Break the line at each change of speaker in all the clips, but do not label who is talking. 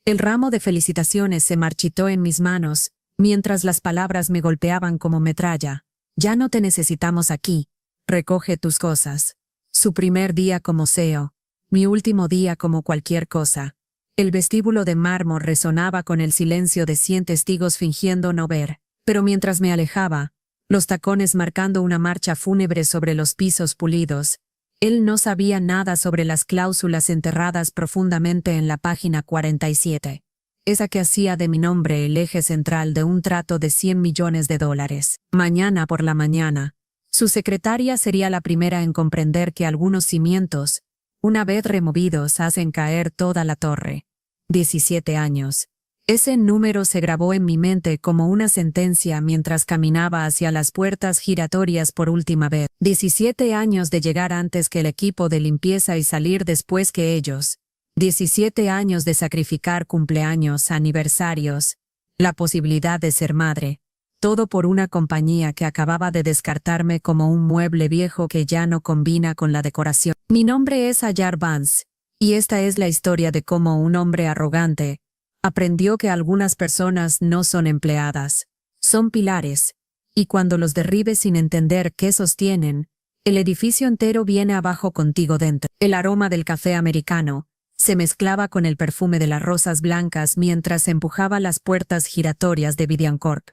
El ramo de felicitaciones se marchitó en mis manos, mientras las palabras me golpeaban como metralla. Ya no te necesitamos aquí. Recoge tus cosas. Su primer día como CEO. Mi último día como cualquier cosa. El vestíbulo de mármol resonaba con el silencio de 100 testigos fingiendo no ver. Pero mientras me alejaba, los tacones marcando una marcha fúnebre sobre los pisos pulidos, él no sabía nada sobre las cláusulas enterradas profundamente en la página 47. Esa que hacía de mi nombre el eje central de un trato de $100 millones. Mañana por la mañana, su secretaria sería la primera en comprender que algunos cimientos, una vez removidos, hacen caer toda la torre. 17 años. Ese número se grabó en mi mente como una sentencia mientras caminaba hacia las puertas giratorias por última vez. 17 años de llegar antes que el equipo de limpieza y salir después que ellos. 17 años de sacrificar cumpleaños, aniversarios, la posibilidad de ser madre. Todo por una compañía que acababa de descartarme como un mueble viejo que ya no combina con la decoración. Mi nombre es Ayar Vance, y esta es la historia de cómo un hombre arrogante aprendió que algunas personas no son empleadas, son pilares, y cuando los derribes sin entender qué sostienen, el edificio entero viene abajo contigo dentro. El aroma del café americano se mezclaba con el perfume de las rosas blancas mientras empujaba las puertas giratorias de Vidiancorp.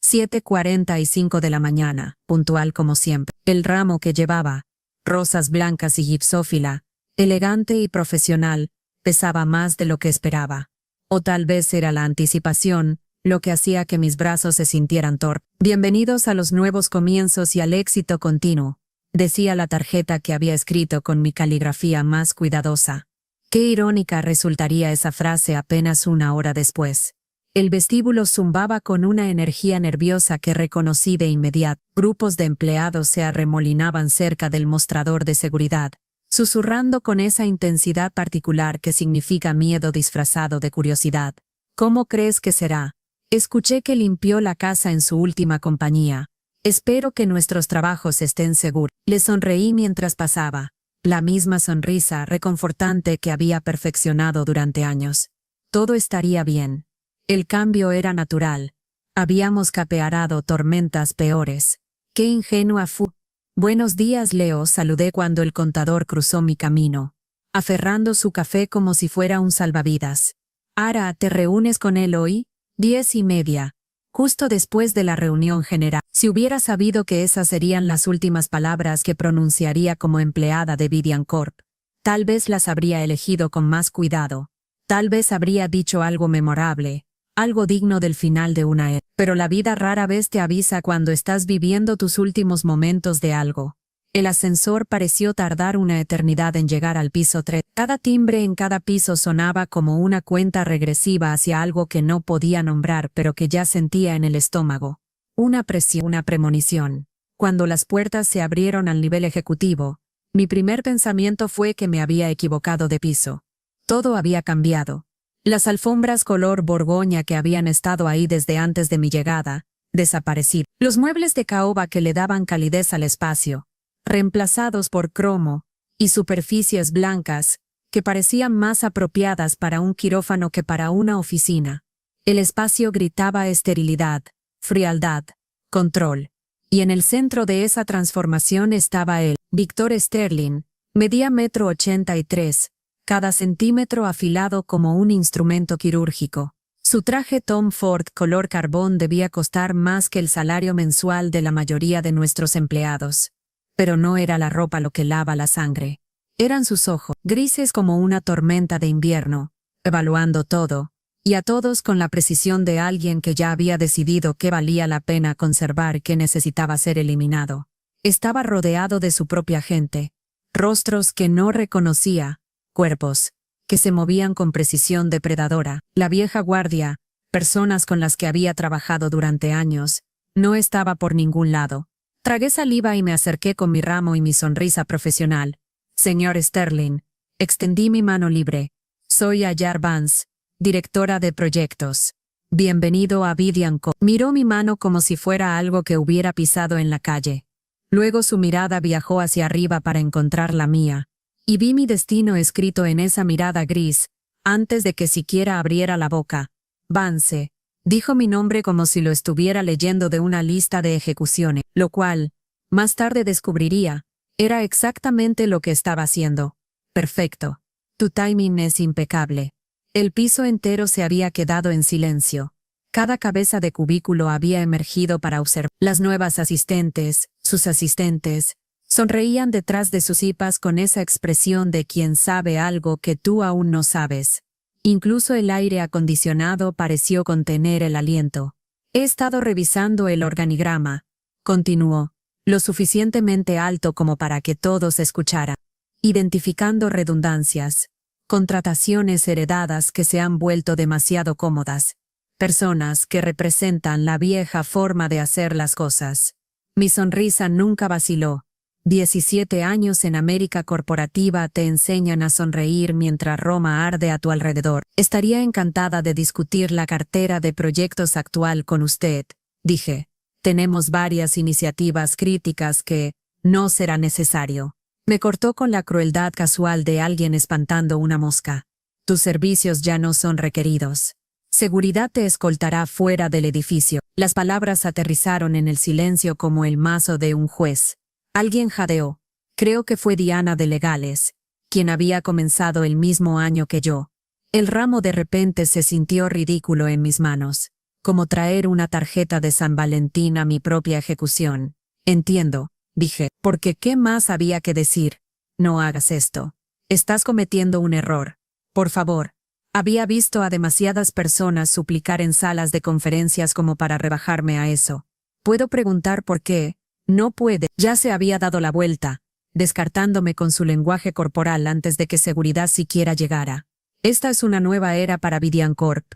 7:45 de la mañana, puntual como siempre. El ramo que llevaba, rosas blancas y gipsófila, elegante y profesional, pesaba más de lo que esperaba. O tal vez era la anticipación, lo que hacía que mis brazos se sintieran torpes. Bienvenidos a los nuevos comienzos y al éxito continuo, decía la tarjeta que había escrito con mi caligrafía más cuidadosa. Qué irónica resultaría esa frase apenas una hora después. El vestíbulo zumbaba con una energía nerviosa que reconocí de inmediato. Grupos de empleados se arremolinaban cerca del mostrador de seguridad, susurrando con esa intensidad particular que significa miedo disfrazado de curiosidad. ¿Cómo crees que será? Escuché que limpió la casa en su última compañía. Espero que nuestros trabajos estén seguros. Le sonreí mientras pasaba. La misma sonrisa reconfortante que había perfeccionado durante años. Todo estaría bien. El cambio era natural. Habíamos capeado tormentas peores. Qué ingenua fui. Buenos días, Leo, saludé cuando el contador cruzó mi camino, aferrando su café como si fuera un salvavidas. Ara, ¿te reúnes con él hoy? 10:30. Justo después de la reunión general. Si hubiera sabido que esas serían las últimas palabras que pronunciaría como empleada de Vidiancorp, tal vez las habría elegido con más cuidado. Tal vez habría dicho algo memorable, algo digno del final de una era. Pero la vida rara vez te avisa cuando estás viviendo tus últimos momentos de algo. El ascensor pareció tardar una eternidad en llegar al piso 3. Cada timbre en cada piso sonaba como una cuenta regresiva hacia algo que no podía nombrar pero que ya sentía en el estómago. Una presión, una premonición. Cuando las puertas se abrieron al nivel ejecutivo, mi primer pensamiento fue que me había equivocado de piso. Todo había cambiado. Las alfombras color borgoña que habían estado ahí desde antes de mi llegada, desaparecieron. Los muebles de caoba que le daban calidez al espacio, reemplazados por cromo y superficies blancas, que parecían más apropiadas para un quirófano que para una oficina. El espacio gritaba esterilidad, frialdad, control. Y en el centro de esa transformación estaba él, Victor Sterling, medía 1,83 m, cada centímetro afilado como un instrumento quirúrgico. Su traje Tom Ford color carbón debía costar más que el salario mensual de la mayoría de nuestros empleados. Pero no era la ropa lo que lava la sangre. Eran sus ojos, grises como una tormenta de invierno, evaluando todo, y a todos con la precisión de alguien que ya había decidido qué valía la pena conservar y qué necesitaba ser eliminado. Estaba rodeado de su propia gente, rostros que no reconocía, cuerpos que se movían con precisión depredadora. La vieja guardia, personas con las que había trabajado durante años, no estaba por ningún lado. Tragué saliva y me acerqué con mi ramo y mi sonrisa profesional. Señor Sterling, extendí mi mano libre. Soy Ayar Vance, directora de proyectos. Bienvenido a Vidiancorp. Miró mi mano como si fuera algo que hubiera pisado en la calle. Luego su mirada viajó hacia arriba para encontrar la mía. Y vi mi destino escrito en esa mirada gris, Antes de que siquiera abriera la boca, Vance dijo mi nombre como si lo estuviera leyendo de una lista de ejecuciones, lo cual, más tarde descubriría, era exactamente lo que estaba haciendo. Perfecto. Tu timing es impecable. El piso entero se había quedado en silencio. Cada cabeza de cubículo había emergido para observar. Las nuevas asistentes, sus asistentes, sonreían detrás de sus hipas con esa expresión de quien sabe algo que tú aún no sabes. Incluso el aire acondicionado pareció contener el aliento. He estado revisando el organigrama, continuó, lo suficientemente alto como para que todos escucharan, identificando redundancias, contrataciones heredadas que se han vuelto demasiado cómodas, personas que representan la vieja forma de hacer las cosas. Mi sonrisa nunca vaciló. 17 años en América corporativa te enseñan a sonreír mientras Roma arde a tu alrededor. Estaría encantada de discutir la cartera de proyectos actual con usted, dije. Tenemos varias iniciativas críticas que no será necesario. Me cortó con la crueldad casual de alguien espantando una mosca. Tus servicios ya no son requeridos. Seguridad te escoltará fuera del edificio. Las palabras aterrizaron en el silencio como el mazo de un juez. Alguien jadeó. Creo que fue Diana de Legales, quien había comenzado el mismo año que yo. El ramo de repente se sintió ridículo en mis manos, como traer una tarjeta de San Valentín a mi propia ejecución. Entiendo, dije, porque ¿qué más había que decir? No hagas esto. Estás cometiendo un error. Por favor. Había visto a demasiadas personas suplicar en salas de conferencias como para rebajarme a eso. ¿Puedo preguntar por qué? No puede. Ya se había dado la vuelta, descartándome con su lenguaje corporal antes de que seguridad siquiera llegara. Esta es una nueva era para Vidian Corp.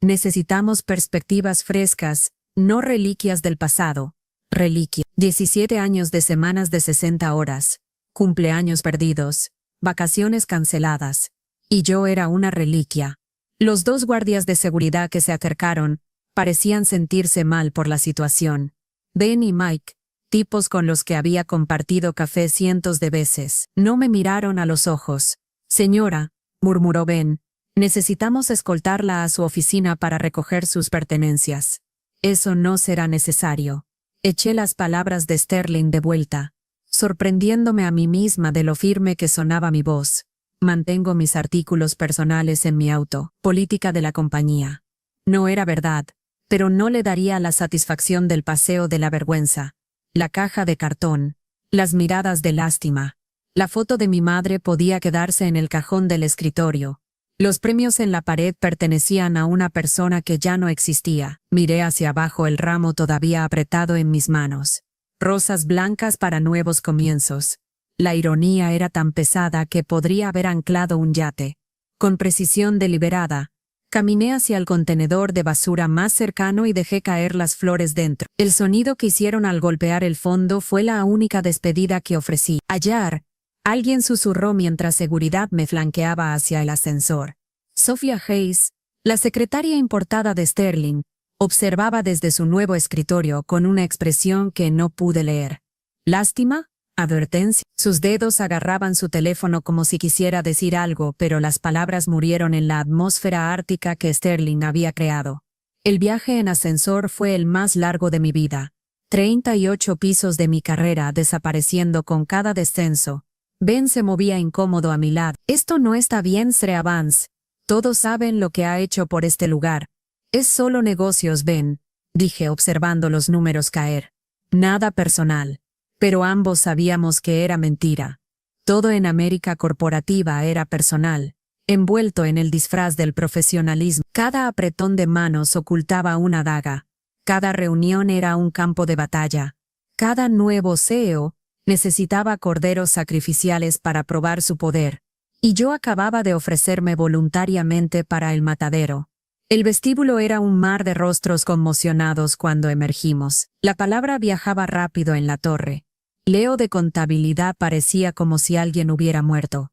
Necesitamos perspectivas frescas, no reliquias del pasado. Reliquia. 17 años de semanas de 60 horas, cumpleaños perdidos, vacaciones canceladas. Y yo era una reliquia. Los dos guardias de seguridad que se acercaron parecían sentirse mal por la situación. Ben y Mike, tipos con los que había compartido café cientos de veces, no me miraron a los ojos. Señora, murmuró Ben, necesitamos escoltarla a su oficina para recoger sus pertenencias. Eso no será necesario. Eché las palabras de Sterling de vuelta, sorprendiéndome a mí misma de lo firme que sonaba mi voz. Mantengo mis artículos personales en mi auto. Política de la compañía. No era verdad, pero no le daría la satisfacción del paseo de la vergüenza. La caja de cartón. Las miradas de lástima. La foto de mi madre podía quedarse en el cajón del escritorio. Los premios en la pared pertenecían a una persona que ya no existía. Miré hacia abajo el ramo todavía apretado en mis manos. Rosas blancas para nuevos comienzos. La ironía era tan pesada que podría haber anclado un yate. Con precisión deliberada, caminé hacia el contenedor de basura más cercano y dejé caer las flores dentro. El sonido que hicieron al golpear el fondo fue la única despedida que ofrecí. Hallar, alguien susurró mientras seguridad me flanqueaba hacia el ascensor. Sophia Hayes, la secretaria importada de Sterling, observaba desde su nuevo escritorio con una expresión que no pude leer. ¿Lástima? Advertencia. Sus dedos agarraban su teléfono como si quisiera decir algo, pero las palabras murieron en la atmósfera ártica que Sterling había creado. El viaje en ascensor fue el más largo de mi vida. 38 pisos de mi carrera desapareciendo con cada descenso. Ben se movía incómodo a mi lado. Esto no está bien, Sir Vance. Todos saben lo que ha hecho por este lugar. Es solo negocios, Ben, dije observando los números caer. Nada personal. Pero ambos sabíamos que era mentira. Todo en América corporativa era personal, envuelto en el disfraz del profesionalismo. Cada apretón de manos ocultaba una daga. Cada reunión era un campo de batalla. Cada nuevo CEO necesitaba corderos sacrificiales para probar su poder. Y yo acababa de ofrecerme voluntariamente para el matadero. El vestíbulo era un mar de rostros conmocionados cuando emergimos. La palabra viajaba rápido en la torre. Leo de contabilidad parecía como si alguien hubiera muerto.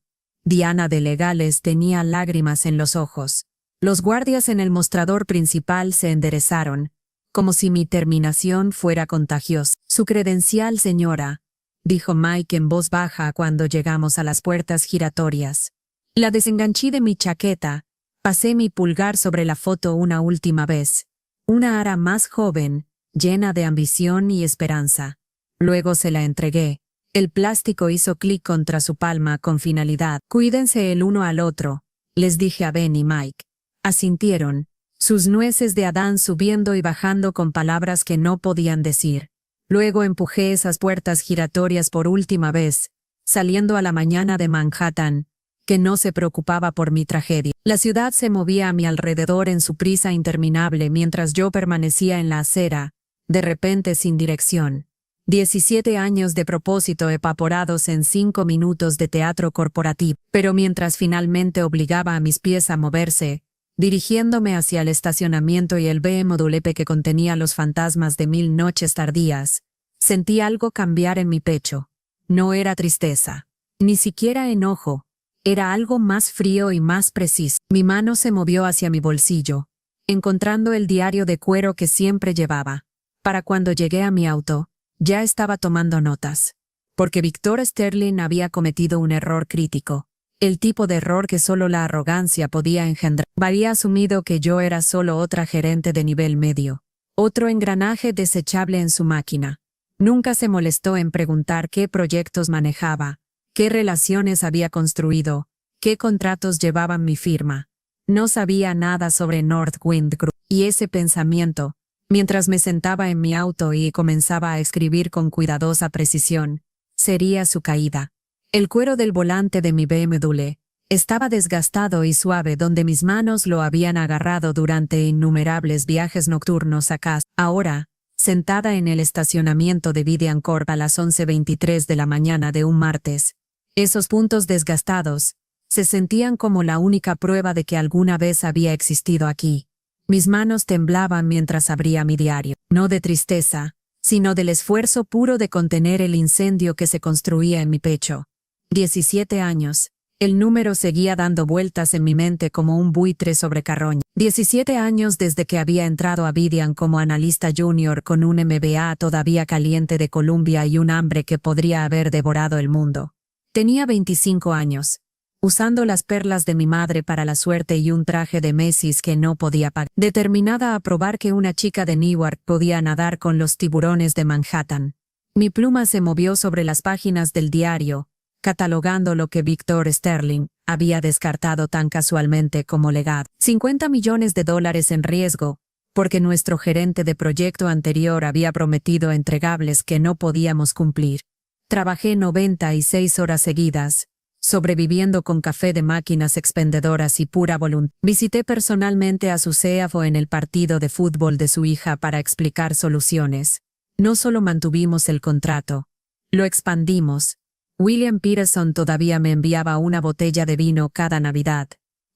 Diana de Legales tenía lágrimas en los ojos. Los guardias en el mostrador principal se enderezaron, como si mi terminación fuera contagiosa. Su credencial, señora, dijo Mike en voz baja cuando llegamos a las puertas giratorias. La desenganché de mi chaqueta, Pasé mi pulgar sobre la foto una última vez. Una Ara más joven, llena de ambición y esperanza. Luego se la entregué. El plástico hizo clic contra su palma con finalidad. Cuídense el uno al otro, les dije a Ben y Mike. Asintieron, sus nueces de Adán subiendo y bajando con palabras que no podían decir. Luego empujé esas puertas giratorias por última vez, saliendo a la mañana de Manhattan, que no se preocupaba por mi tragedia. La ciudad se movía a mi alrededor en su prisa interminable mientras yo permanecía en la acera, de repente sin dirección. 17 años de propósito evaporados en 5 minutos de teatro corporativo. Pero mientras finalmente obligaba a mis pies a moverse, dirigiéndome hacia el estacionamiento y el BMW que contenía los fantasmas de 1000 noches tardías, sentí algo cambiar en mi pecho. No era tristeza, ni siquiera enojo. Era algo más frío y más preciso. Mi mano se movió hacia mi bolsillo, encontrando el diario de cuero que siempre llevaba. Para cuando llegué a mi auto, ya estaba tomando notas. Porque Victor Sterling había cometido un error crítico. El tipo de error que solo la arrogancia podía engendrar. Había asumido que yo era solo otra gerente de nivel medio. Otro engranaje desechable en su máquina. Nunca se molestó en preguntar qué proyectos manejaba, qué relaciones había construido, qué contratos llevaban mi firma. No sabía nada sobre Northwind Group. Y ese pensamiento, mientras me sentaba en mi auto y comenzaba a escribir con cuidadosa precisión, sería su caída. El cuero del volante de mi BMW estaba desgastado y suave donde mis manos lo habían agarrado durante innumerables viajes nocturnos a casa. Ahora, sentada en el estacionamiento de Vidiancorp a las 11:23 de la mañana de un martes, esos puntos desgastados se sentían como la única prueba de que alguna vez había existido aquí. Mis manos temblaban mientras abría mi diario, no de tristeza, sino del esfuerzo puro de contener el incendio que se construía en mi pecho. 17 años. El número seguía dando vueltas en mi mente como un buitre sobre carroña. 17 años desde que había entrado a Vidian como analista junior con un MBA todavía caliente de Columbia y un hambre que podría haber devorado el mundo. Tenía 25 años, usando las perlas de mi madre para la suerte y un traje de Macy's que no podía pagar. Determinada a probar que una chica de Newark podía nadar con los tiburones de Manhattan. Mi pluma se movió sobre las páginas del diario, catalogando lo que Victor Sterling había descartado tan casualmente como legado. $50 millones en riesgo, porque nuestro gerente de proyecto anterior había prometido entregables que no podíamos cumplir. Trabajé 96 horas seguidas, sobreviviendo con café de máquinas expendedoras y pura voluntad. Visité personalmente a su CFO en el partido de fútbol de su hija para explicar soluciones. No solo mantuvimos el contrato, lo expandimos. William Peterson todavía me enviaba una botella de vino cada Navidad.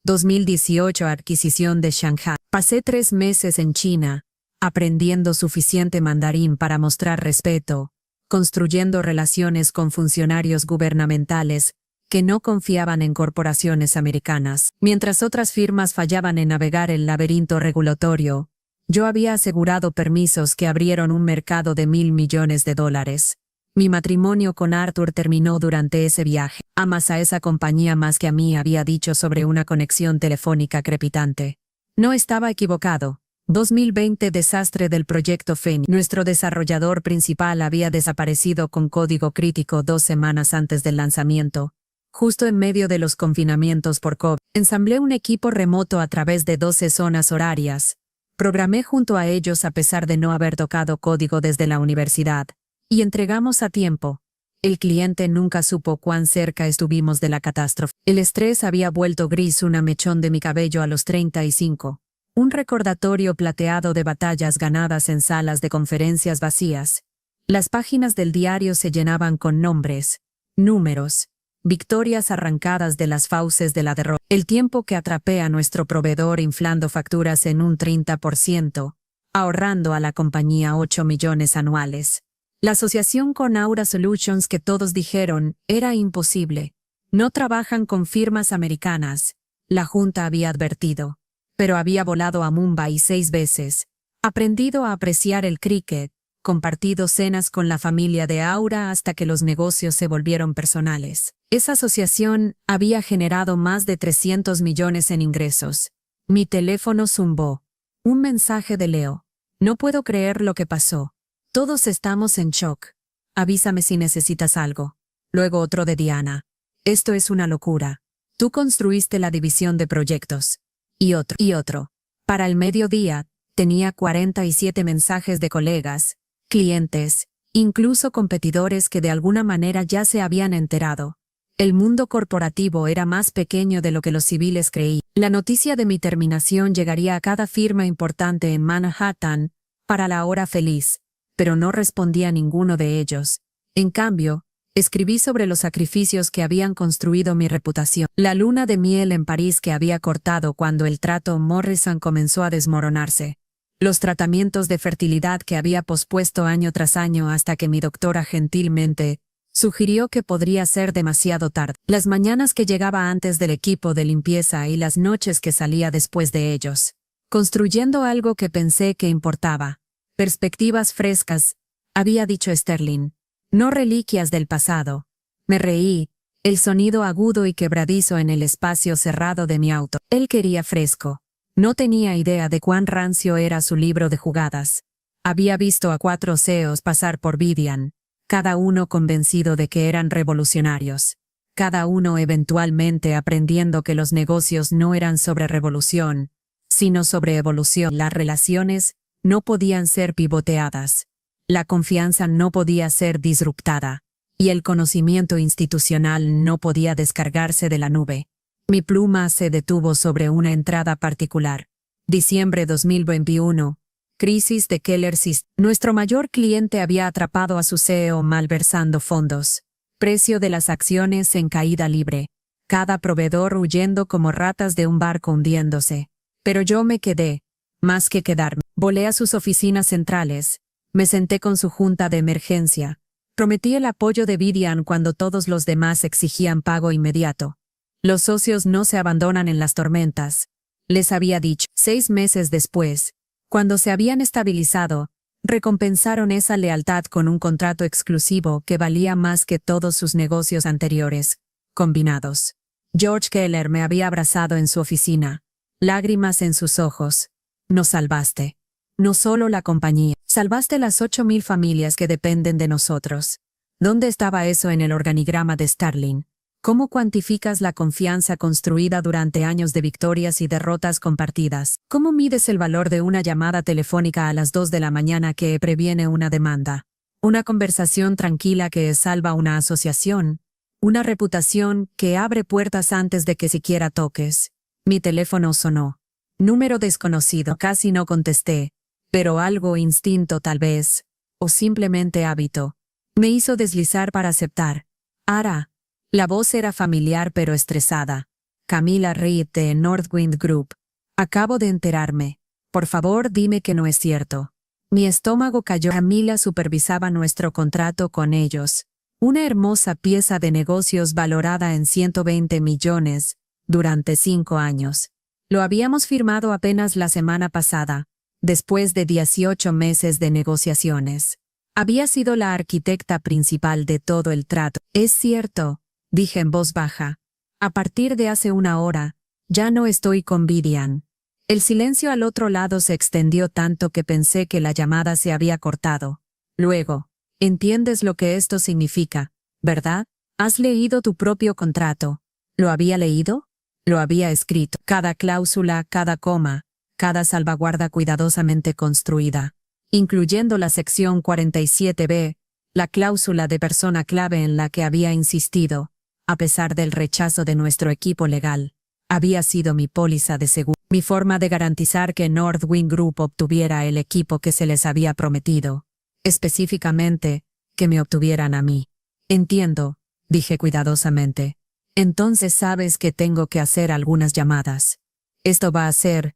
2018 adquisición de Shanghai. Pasé 3 meses en China, aprendiendo suficiente mandarín para mostrar respeto, construyendo relaciones con funcionarios gubernamentales que no confiaban en corporaciones americanas. Mientras otras firmas fallaban en navegar el laberinto regulatorio, yo había asegurado permisos que abrieron un mercado de $1,000 millones. Mi matrimonio con Arthur terminó durante ese viaje. Amas a esa compañía más que a mí, había dicho sobre una conexión telefónica crepitante. No estaba equivocado. 2020 desastre del proyecto Phoenix. Nuestro desarrollador principal había desaparecido con código crítico 2 semanas antes del lanzamiento. Justo en medio de los confinamientos por COVID, ensamblé un equipo remoto a través de 12 zonas horarias. Programé junto a ellos a pesar de no haber tocado código desde la universidad. Y entregamos a tiempo. El cliente nunca supo cuán cerca estuvimos de la catástrofe. El estrés había vuelto gris una mechón de mi cabello a los 35. Un recordatorio plateado de batallas ganadas en salas de conferencias vacías. Las páginas del diario se llenaban con nombres, números, victorias arrancadas de las fauces de la derrota. El tiempo que atrapé a nuestro proveedor inflando facturas en un 30%, ahorrando a la compañía 8 millones anuales. La asociación con Aura Solutions que todos dijeron era imposible. No trabajan con firmas americanas, la Junta había advertido. Pero había volado a Mumbai 6 veces, aprendido a apreciar el cricket, compartido cenas con la familia de Aura hasta que los negocios se volvieron personales. Esa asociación había generado más de 300 millones en ingresos. Mi teléfono zumbó. Un mensaje de Leo. No puedo creer lo que pasó. Todos estamos en shock. Avísame si necesitas algo. Luego otro de Diana. Esto es una locura. Tú construiste la división de proyectos. Y otro. Para el mediodía, tenía 47 mensajes de colegas, clientes, incluso competidores que de alguna manera ya se habían enterado. El mundo corporativo era más pequeño de lo que los civiles creían. La noticia de mi terminación llegaría a cada firma importante en Manhattan para la hora feliz, pero no respondí a ninguno de ellos. En cambio, escribí sobre los sacrificios que habían construido mi reputación. La luna de miel en París que había cortado cuando el trato Morrison comenzó a desmoronarse. Los tratamientos de fertilidad que había pospuesto año tras año hasta que mi doctora gentilmente sugirió que podría ser demasiado tarde. Las mañanas que llegaba antes del equipo de limpieza y las noches que salía después de ellos. Construyendo algo que pensé que importaba. Perspectivas frescas, había dicho Sterling. No reliquias del pasado. Me reí, el sonido agudo y quebradizo en el espacio cerrado de mi auto. Él quería fresco. No tenía idea de cuán rancio era su libro de jugadas. Había visto a 4 CEOs pasar por Vivian, cada uno convencido de que eran revolucionarios. Cada uno eventualmente aprendiendo que los negocios no eran sobre revolución, sino sobre evolución. Las relaciones no podían ser pivoteadas. La confianza no podía ser disruptada. Y el conocimiento institucional no podía descargarse de la nube. Mi pluma se detuvo sobre una entrada particular. Diciembre 2021. Crisis de Keller System. Nuestro mayor cliente había atrapado a su CEO malversando fondos. Precio de las acciones en caída libre. Cada proveedor huyendo como ratas de un barco hundiéndose. Pero yo me quedé. Más que quedarme. Volé a sus oficinas centrales. Me senté con su junta de emergencia. Prometí el apoyo de Vivian cuando todos los demás exigían pago inmediato. Los socios no se abandonan en las tormentas. Les había dicho. 6 meses después, cuando se habían estabilizado, recompensaron esa lealtad con un contrato exclusivo que valía más que todos sus negocios anteriores, combinados. George Keller me había abrazado en su oficina, lágrimas en sus ojos. Nos salvaste. No solo la compañía, salvaste las 8,000 familias que dependen de nosotros. ¿Dónde estaba eso en el organigrama de Sterling? ¿Cómo cuantificas la confianza construida durante años de victorias y derrotas compartidas? ¿Cómo mides el valor de una llamada telefónica a las 2 de la mañana que previene una demanda? Una conversación tranquila que salva una asociación. Una reputación que abre puertas antes de que siquiera toques. Mi teléfono sonó. Número desconocido. Casi no contesté. Pero algo instinto tal vez. O simplemente hábito. Me hizo deslizar para aceptar. Ara. La voz era familiar pero estresada. Camila Reed de Northwind Group. Acabo de enterarme. Por favor dime que no es cierto. Mi estómago cayó. Camila supervisaba nuestro contrato con ellos. Una hermosa pieza de negocios valorada en 120 millones, durante 5 años. Lo habíamos firmado apenas la semana pasada, después de 18 meses de negociaciones. Había sido la arquitecta principal de todo el trato. Es cierto, dije en voz baja. A partir de hace 1 hora, ya no estoy con Vivian. El silencio al otro lado se extendió tanto que pensé que la llamada se había cortado. Luego, entiendes lo que esto significa, ¿verdad? Has leído tu propio contrato. ¿Lo había leído? Lo había escrito. Cada cláusula, cada coma, cada salvaguarda cuidadosamente construida, incluyendo la sección 47b, la cláusula de persona clave en la que había insistido, a pesar del rechazo de nuestro equipo legal. Había sido mi póliza de seguro, mi forma de garantizar que Northwind Group obtuviera el equipo que se les había prometido. Específicamente, que me obtuvieran a mí. Entiendo, dije cuidadosamente. Entonces sabes que tengo que hacer algunas llamadas. Esto va a ser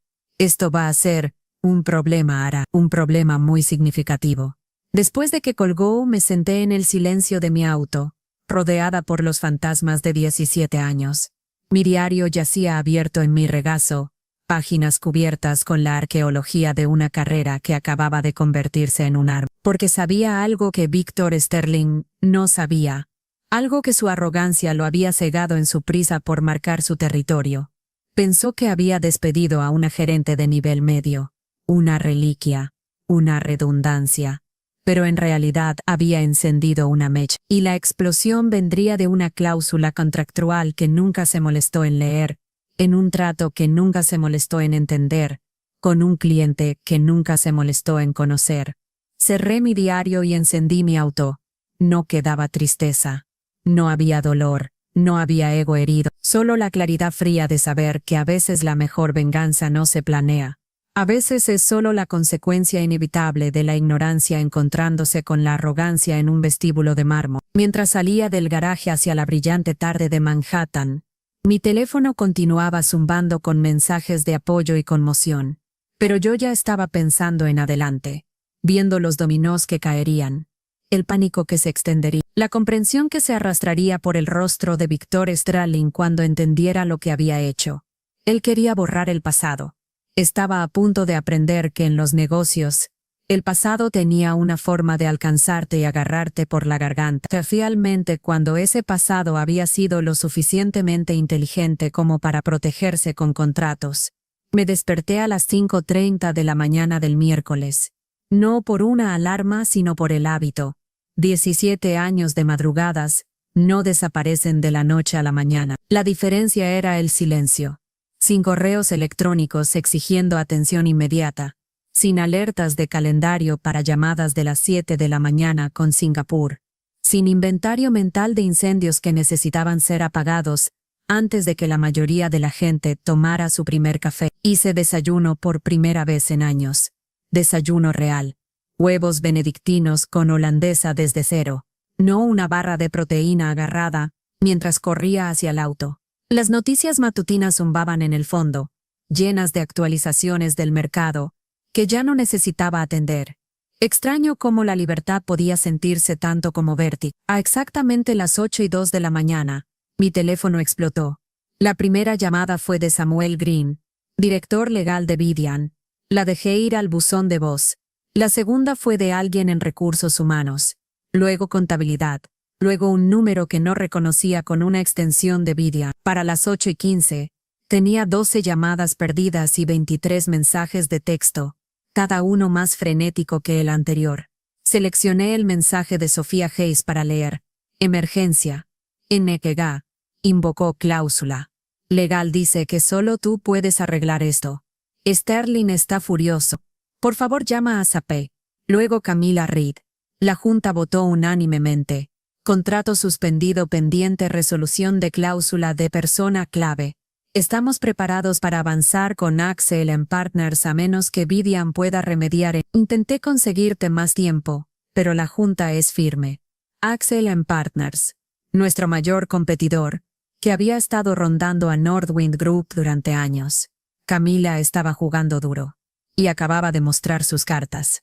un problema, Ara, un problema muy significativo. Después de que colgó, me senté en el silencio de mi auto, rodeada por los fantasmas de 17 años. Mi diario yacía abierto en mi regazo, páginas cubiertas con la arqueología de una carrera que acababa de convertirse en un árbol. Porque sabía algo que Victor Sterling no sabía. algo que su arrogancia lo había cegado en su prisa por marcar su territorio. Pensó que había despedido a una gerente de nivel medio, una reliquia, una redundancia. Pero en realidad había encendido una mecha, y la explosión vendría de una cláusula contractual que nunca se molestó en leer, en un trato que nunca se molestó en entender, con un cliente que nunca se molestó en conocer. Cerré mi diario y encendí mi auto. No quedaba tristeza. No había dolor. No había ego herido. Solo la claridad fría de saber que a veces la mejor venganza no se planea. A veces es solo la consecuencia inevitable de la ignorancia encontrándose con la arrogancia en un vestíbulo de mármol. Mientras salía del garaje hacia la brillante tarde de Manhattan, mi teléfono continuaba zumbando con mensajes de apoyo y conmoción. Pero yo ya estaba pensando en adelante, viendo los dominós que caerían, el pánico que se extendería, la comprensión que se arrastraría por el rostro de Víctor Strahling cuando entendiera lo que había hecho. Él quería borrar el pasado. Estaba a punto de aprender que en los negocios, el pasado tenía una forma de alcanzarte y agarrarte por la garganta. Finalmente, cuando ese pasado había sido lo suficientemente inteligente como para protegerse con contratos. Me desperté a las 5:30 de la mañana del miércoles. No por una alarma, sino por el hábito. 17 años de madrugadas no desaparecen de la noche a la mañana. La diferencia era el silencio. Sin correos electrónicos exigiendo atención inmediata, sin alertas de calendario para llamadas de las 7 de la mañana con Singapur, sin inventario mental de incendios que necesitaban ser apagados antes de que la mayoría de la gente tomara su primer café. Hice desayuno por primera vez en años. Desayuno real. Huevos benedictinos con holandesa desde cero, no una barra de proteína agarrada, mientras corría hacia el auto. Las noticias matutinas zumbaban en el fondo, llenas de actualizaciones del mercado, que ya no necesitaba atender. Extraño cómo la libertad podía sentirse tanto como vértigo. A exactamente las 8:02 de la mañana, mi teléfono explotó. La primera llamada fue de Samuel Green, director legal de Vidian. La dejé ir al buzón de voz. La segunda fue de alguien en recursos humanos. Luego contabilidad. Luego un número que no reconocía con una extensión de Vidian. Para las 8:15, tenía 12 llamadas perdidas y 23 mensajes de texto, cada uno más frenético que el anterior. Seleccioné el mensaje de Sofía Hayes para leer. Emergencia. NKG. Invocó cláusula. Legal dice que solo tú puedes arreglar esto. Sterling está furioso. Por favor llama a SAP. Luego Camila Reed. La Junta votó unánimemente. Contrato suspendido pendiente resolución de cláusula de persona clave. Estamos preparados para avanzar con Axel Partners a menos que Vidian pueda remediar. Intenté conseguirte más tiempo, pero la Junta es firme. Axel Partners, nuestro mayor competidor, que había estado rondando a Northwind Group durante años. Camila estaba jugando duro. Y acababa de mostrar sus cartas.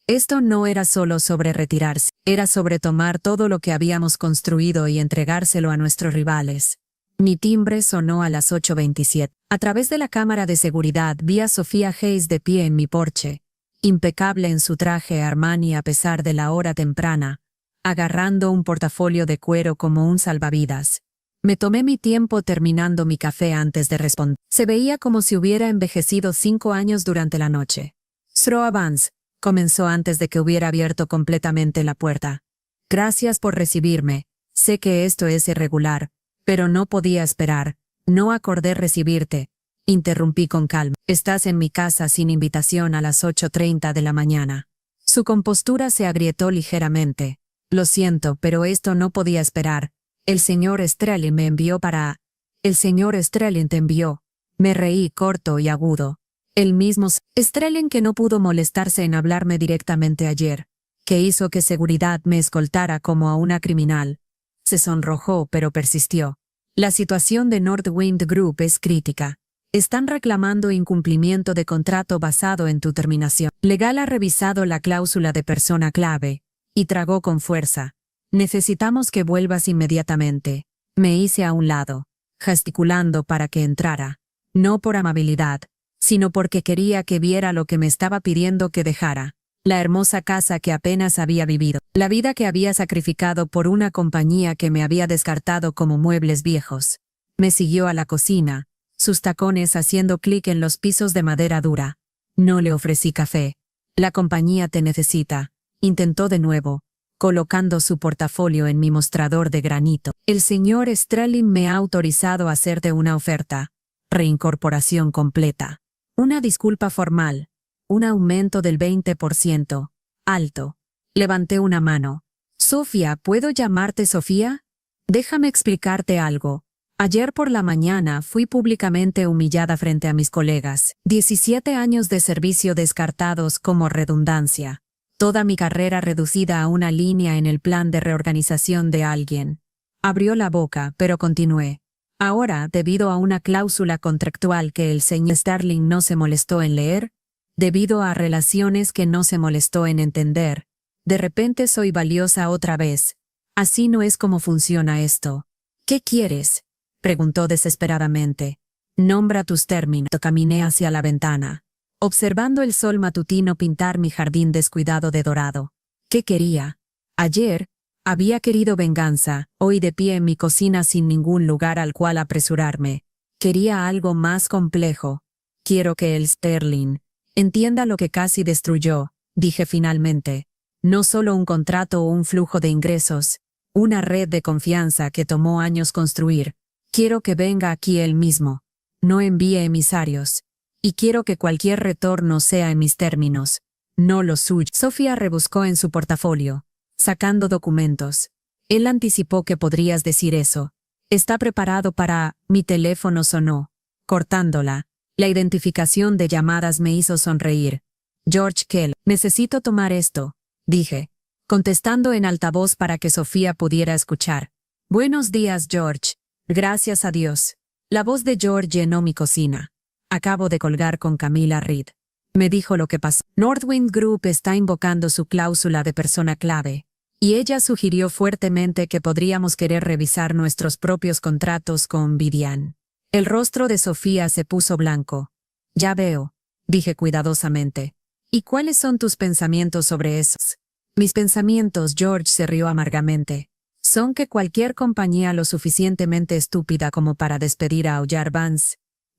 Esto no era solo sobre retirarse, era sobre tomar todo lo que habíamos construido y entregárselo a nuestros rivales. Mi timbre sonó a las 8:27. A través de la cámara de seguridad vi a Sofía Hayes de pie en mi porche, impecable en su traje Armani a pesar de la hora temprana, agarrando un portafolio de cuero como un salvavidas. Me tomé mi tiempo terminando mi café antes de responder. Se veía como si hubiera envejecido 5 años durante la noche. Sro Vance, comenzó antes de que hubiera abierto completamente la puerta. Gracias por recibirme. Sé que esto es irregular, pero no podía esperar. No acordé recibirte. Interrumpí con calma. Estás en mi casa sin invitación a las 8:30 de la mañana. Su compostura se agrietó ligeramente. Lo siento, pero esto no podía esperar. El señor Strelin me envió para... El señor Strelin te envió. Me reí corto y agudo. El mismo Strelin que no pudo molestarse en hablarme directamente ayer, que hizo que seguridad me escoltara como a una criminal. Se sonrojó pero persistió. La situación de Northwind Group es crítica. Están reclamando incumplimiento de contrato basado en tu terminación. Legal ha revisado la cláusula de persona clave, y tragó con fuerza. Necesitamos que vuelvas inmediatamente. Me hice a un lado, gesticulando para que entrara. No por amabilidad, sino porque quería que viera lo que me estaba pidiendo que dejara. la hermosa casa que apenas había vivido, la vida que había sacrificado por una compañía que me había descartado como muebles viejos. Me siguió a la cocina, sus tacones haciendo clic en los pisos de madera dura. No le ofrecí café. La compañía te necesita, intentó de nuevo, colocando su portafolio en mi mostrador de granito. El señor Sterling me ha autorizado a hacerte una oferta. Reincorporación completa. Una disculpa formal. Un aumento del 20%. Alto. Levanté una mano. Sofía, ¿puedo llamarte Sofía? Déjame explicarte algo. Ayer por la mañana fui públicamente humillada frente a mis colegas. 17 años de servicio descartados como redundancia. Toda mi carrera reducida a una línea en el plan de reorganización de alguien. Abrió la boca, pero continué. Ahora, debido a una cláusula contractual que el señor Sterling no se molestó en leer, debido a relaciones que no se molestó en entender, de repente soy valiosa otra vez. Así no es como funciona esto. ¿Qué quieres?, preguntó desesperadamente. Nombra tus términos. Caminé hacia la ventana, observando el sol matutino pintar mi jardín descuidado de dorado. ¿Qué quería? Ayer, había querido venganza, hoy de pie en mi cocina sin ningún lugar al cual apresurarme. Quería algo más complejo. Quiero que el Sterling entienda lo que casi destruyó, dije finalmente. No solo un contrato o un flujo de ingresos, una red de confianza que tomó años construir. Quiero que venga aquí él mismo. No envíe emisarios. Y quiero que cualquier retorno sea en mis términos, no los suyos. Sofía rebuscó en su portafolio, sacando documentos. Él anticipó que podrías decir eso. Está preparado para... Mi teléfono sonó. Cortándola. La identificación de llamadas me hizo sonreír. George Kell. Necesito tomar esto, dije, contestando en altavoz para que Sofía pudiera escuchar. Buenos días, George. Gracias a Dios. La voz de George llenó mi cocina. Acabo de colgar con Camila Reed. Me dijo lo que pasó. Northwind Group está invocando su cláusula de persona clave, y ella sugirió fuertemente que podríamos querer revisar nuestros propios contratos con Vidian. El rostro de Sofía se puso blanco. Ya veo, dije cuidadosamente. ¿Y cuáles son tus pensamientos sobre esos? Mis pensamientos, George se rió amargamente, son que cualquier compañía lo suficientemente estúpida como para despedir a Aullar Vance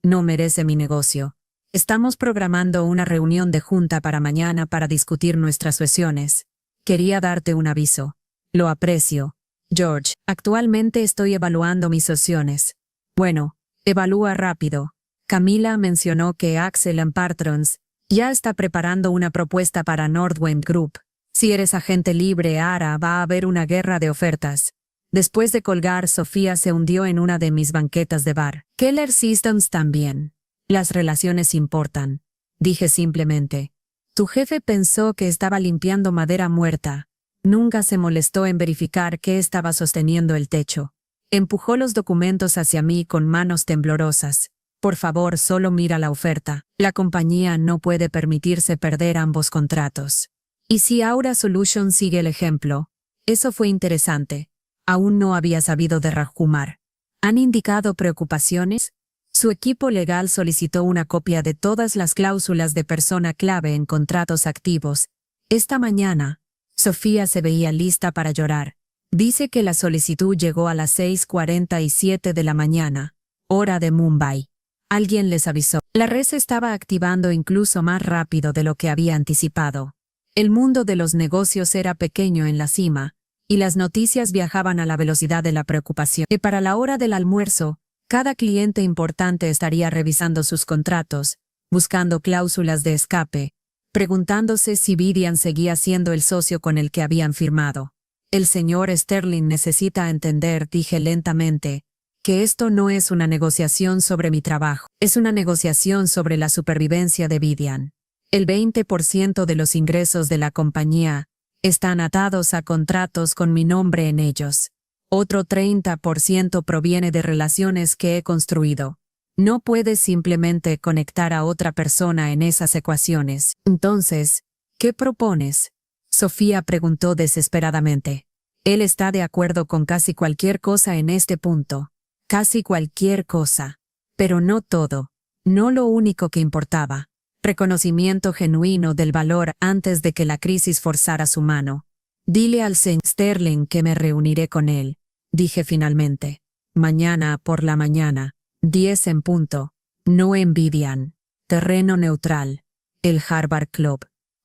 no merece mi negocio. Estamos programando una reunión de junta para mañana para discutir nuestras sucesiones. Quería darte un aviso. Lo aprecio, George. Actualmente estoy evaluando mis opciones. Bueno, evalúa rápido. Camila mencionó que Axel & Patrons ya está preparando una propuesta para Northwind Group. Si eres agente libre, ahora va a haber una guerra de ofertas. Después de colgar, Sofía se hundió en una de mis banquetas de bar. Keller Systems también. Las relaciones importan, dije simplemente. Tu jefe pensó que estaba limpiando madera muerta. Nunca se molestó en verificar qué estaba sosteniendo el techo. Empujó los documentos hacia mí con manos temblorosas. Por favor, solo mira la oferta. La compañía no puede permitirse perder ambos contratos. ¿Y si Aura Solutions sigue el ejemplo? Eso fue interesante. Aún no había sabido de Rajkumar. ¿Han indicado preocupaciones? Su equipo legal solicitó una copia de todas las cláusulas de persona clave en contratos activos. Esta mañana, Sofía se veía lista para llorar. Dice que la solicitud llegó a las 6:47 de la mañana, hora de Mumbai. Alguien les avisó. La red se estaba activando incluso más rápido de lo que había anticipado. El mundo de los negocios era pequeño en la cima, y las noticias viajaban a la velocidad de la preocupación. Y para la hora del almuerzo, cada cliente importante estaría revisando sus contratos, buscando cláusulas de escape, preguntándose si Vidian seguía siendo el socio con el que habían firmado. El señor Sterling necesita entender, dije lentamente, que esto no es una negociación sobre mi trabajo, es una negociación sobre la supervivencia de Vidian. El 20% de los ingresos de la compañía están atados a contratos con mi nombre en ellos. Otro 30% proviene de relaciones que he construido. No puedes simplemente conectar a otra persona en esas ecuaciones. Entonces, ¿qué propones?, Sofía preguntó desesperadamente. Él está de acuerdo con casi cualquier cosa en este punto. Casi cualquier cosa. Pero no todo. No lo único que importaba. Reconocimiento genuino del valor antes de que la crisis forzara su mano. Dile al Sr. Sterling que me reuniré con él, dije finalmente. Mañana por la mañana, 10 en punto. No envidian. Terreno neutral. El Harvard Club.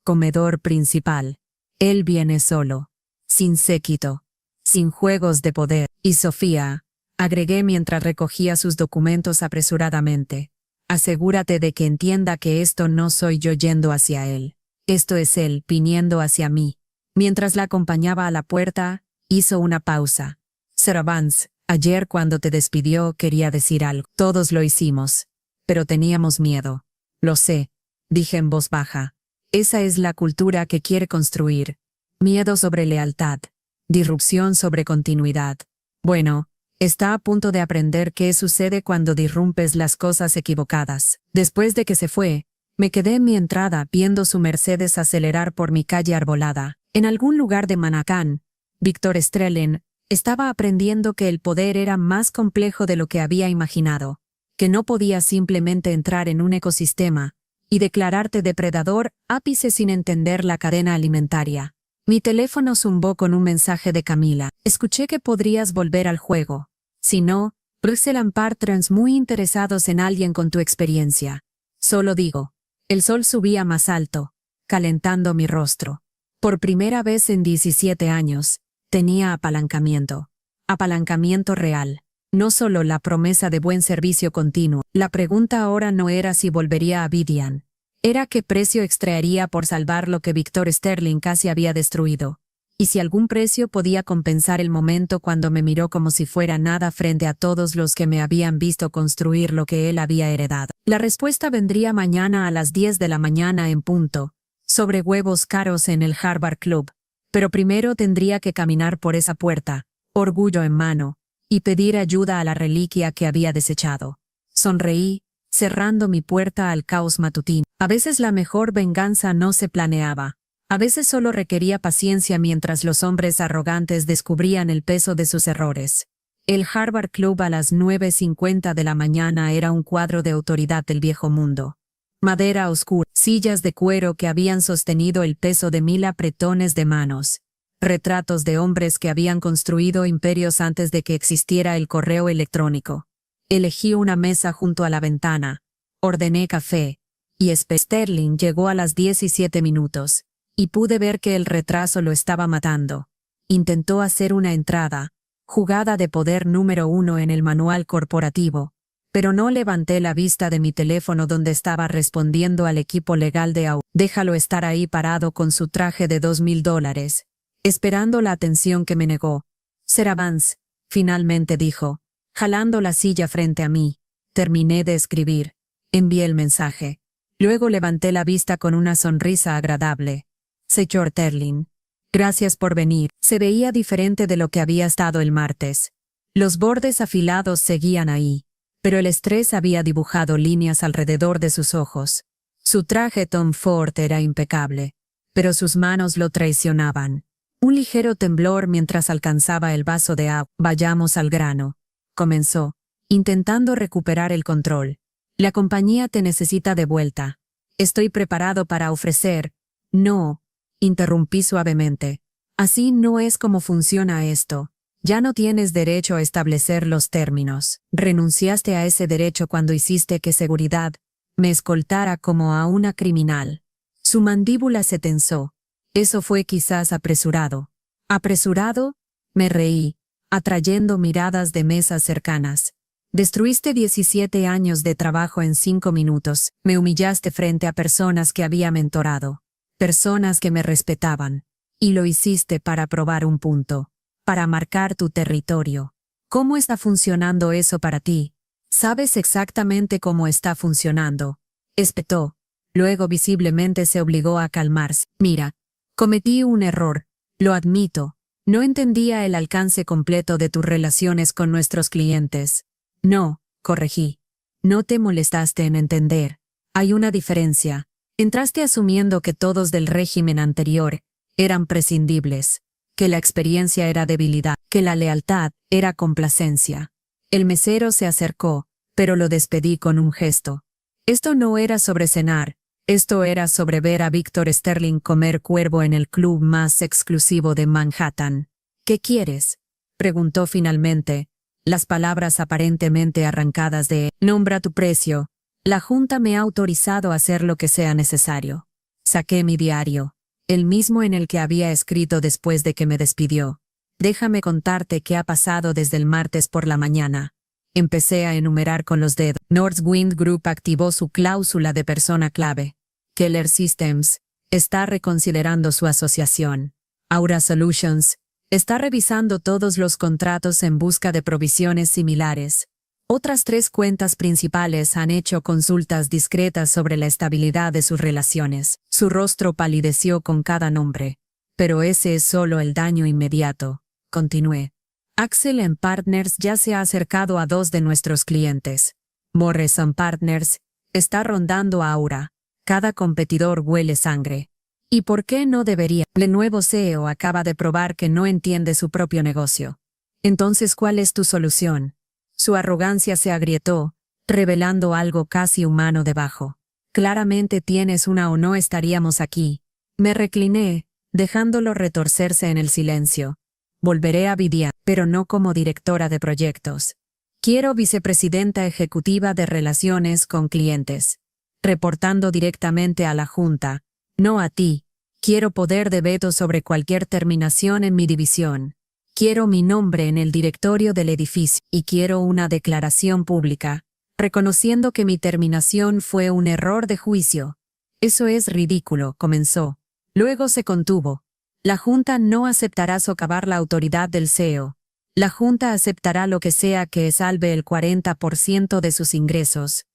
Comedor principal. Él viene solo. Sin séquito. Sin juegos de poder. Y Sofía, agregué mientras recogía sus documentos apresuradamente. Asegúrate de que entienda que esto no soy yo yendo hacia él. Esto es él viniendo hacia mí. Mientras la acompañaba a la puerta, hizo una pausa. Sir Vance, ayer cuando te despidió quería decir algo. Todos lo hicimos. Pero teníamos miedo. Lo sé, dije en voz baja. Esa es la cultura que quiere construir. Miedo sobre lealtad. Disrupción sobre continuidad. Bueno, está a punto de aprender qué sucede cuando disrumpes las cosas equivocadas. Después de que se fue, me quedé en mi entrada viendo su Mercedes acelerar por mi calle arbolada. En algún lugar de Manhattan, Victor Sterling estaba aprendiendo que el poder era más complejo de lo que había imaginado, que no podías simplemente entrar en un ecosistema y declararte depredador ápice sin entender la cadena alimentaria. Mi teléfono zumbó con un mensaje de Camila. Escuché que podrías volver al juego. Si no, Russell & Partners muy interesados en alguien con tu experiencia. Solo digo. El sol subía más alto, calentando mi rostro. Por primera vez en 17 años, tenía apalancamiento. Apalancamiento real. No solo la promesa de buen servicio continuo. La pregunta ahora no era si volvería a Vidian. Era qué precio extraería por salvar lo que Victor Sterling casi había destruido. Y si algún precio podía compensar el momento cuando me miró como si fuera nada frente a todos los que me habían visto construir lo que él había heredado. La respuesta vendría mañana a las 10 de la mañana en punto, sobre huevos caros en el Harvard Club. Pero primero tendría que caminar por esa puerta, orgullo en mano, y pedir ayuda a la reliquia que había desechado. Sonreí, cerrando mi puerta al caos matutino. A veces la mejor venganza no se planeaba. A veces solo requería paciencia mientras los hombres arrogantes descubrían el peso de sus errores. El Harvard Club a las 9:50 de la mañana era un cuadro de autoridad del viejo mundo. Madera oscura, sillas de cuero que habían sostenido el peso de 1000 apretones de manos. Retratos de hombres que habían construido imperios antes de que existiera el correo electrónico. Elegí una mesa junto a la ventana. Ordené café. Y Sterling llegó a las 17 minutos. Y pude ver que el retraso lo estaba matando. Intentó hacer una entrada, jugada de poder número 1 en el manual corporativo, pero no levanté la vista de mi teléfono donde estaba respondiendo al equipo legal de AU. Déjalo estar ahí parado con su traje de $2000, esperando la atención que me negó. Sir Vance, finalmente dijo, jalando la silla frente a mí. Terminé de escribir. Envié el mensaje. Luego levanté la vista con una sonrisa agradable. Señor Sterling. Gracias por venir. Se veía diferente de lo que había estado el martes. Los bordes afilados seguían ahí, pero el estrés había dibujado líneas alrededor de sus ojos. Su traje Tom Ford era impecable, pero sus manos lo traicionaban. Un ligero temblor mientras alcanzaba el vaso de agua. Vayamos al grano, comenzó, intentando recuperar el control. La compañía te necesita de vuelta. Estoy preparado para ofrecer. No, interrumpí suavemente. Así no es como funciona esto. Ya no tienes derecho a establecer los términos. Renunciaste a ese derecho cuando hiciste que seguridad me escoltara como a una criminal. Su mandíbula se tensó. Eso fue quizás apresurado. ¿Apresurado? Me reí, atrayendo miradas de mesas cercanas. Destruiste 17 años de trabajo en 5 minutos. Me humillaste frente a personas que había mentorado. Personas que me respetaban. Y lo hiciste para probar un punto. Para marcar tu territorio. ¿Cómo está funcionando eso para ti? ¿Sabes exactamente cómo está funcionando? Espetó. Luego visiblemente se obligó a calmarse. Mira, cometí un error. Lo admito. No entendía el alcance completo de tus relaciones con nuestros clientes. No, corregí. No te molestaste en entender. Hay una diferencia. Entraste asumiendo que todos del régimen anterior eran prescindibles, que la experiencia era debilidad, que la lealtad era complacencia. El mesero se acercó, pero lo despedí con un gesto. Esto no era sobre cenar, Esto era sobre ver a Víctor Sterling comer cuervo en el club más exclusivo de Manhattan. ¿Qué quieres?, preguntó finalmente, las palabras aparentemente arrancadas de «Nombra tu precio. La Junta me ha autorizado a hacer lo que sea necesario». Saqué mi diario, el mismo en el que había escrito después de que me despidió. Déjame contarte qué ha pasado desde el martes por la mañana. Empecé a enumerar con los dedos. Northwind Group activó su cláusula de persona clave. Keller Systems está reconsiderando su asociación. Aura Solutions está revisando todos los contratos en busca de provisiones similares. Otras 3 cuentas principales han hecho consultas discretas sobre la estabilidad de sus relaciones. Su rostro palideció con cada nombre. Pero ese es solo el daño inmediato. Continué. Accel Partners ya se ha acercado a 2 de nuestros clientes. Morrison Partners está rondando a Aura. Cada competidor huele sangre. ¿Y por qué no debería? El nuevo CEO acaba de probar que no entiende su propio negocio. Entonces, ¿cuál es tu solución? Su arrogancia se agrietó, revelando algo casi humano debajo. Claramente tienes una o no estaríamos aquí. Me recliné, dejándolo retorcerse en el silencio. Volveré a Vidia, pero no como directora de proyectos. Quiero vicepresidenta ejecutiva de relaciones con clientes. Reportando directamente a la Junta. No a ti. Quiero poder de veto sobre cualquier terminación en mi división. Quiero mi nombre en el directorio del edificio y quiero una declaración pública, reconociendo que mi terminación fue un error de juicio. Eso es ridículo, comenzó. Luego se contuvo. La Junta no aceptará socavar la autoridad del CEO. La Junta aceptará lo que sea que salve el 40% de sus ingresos.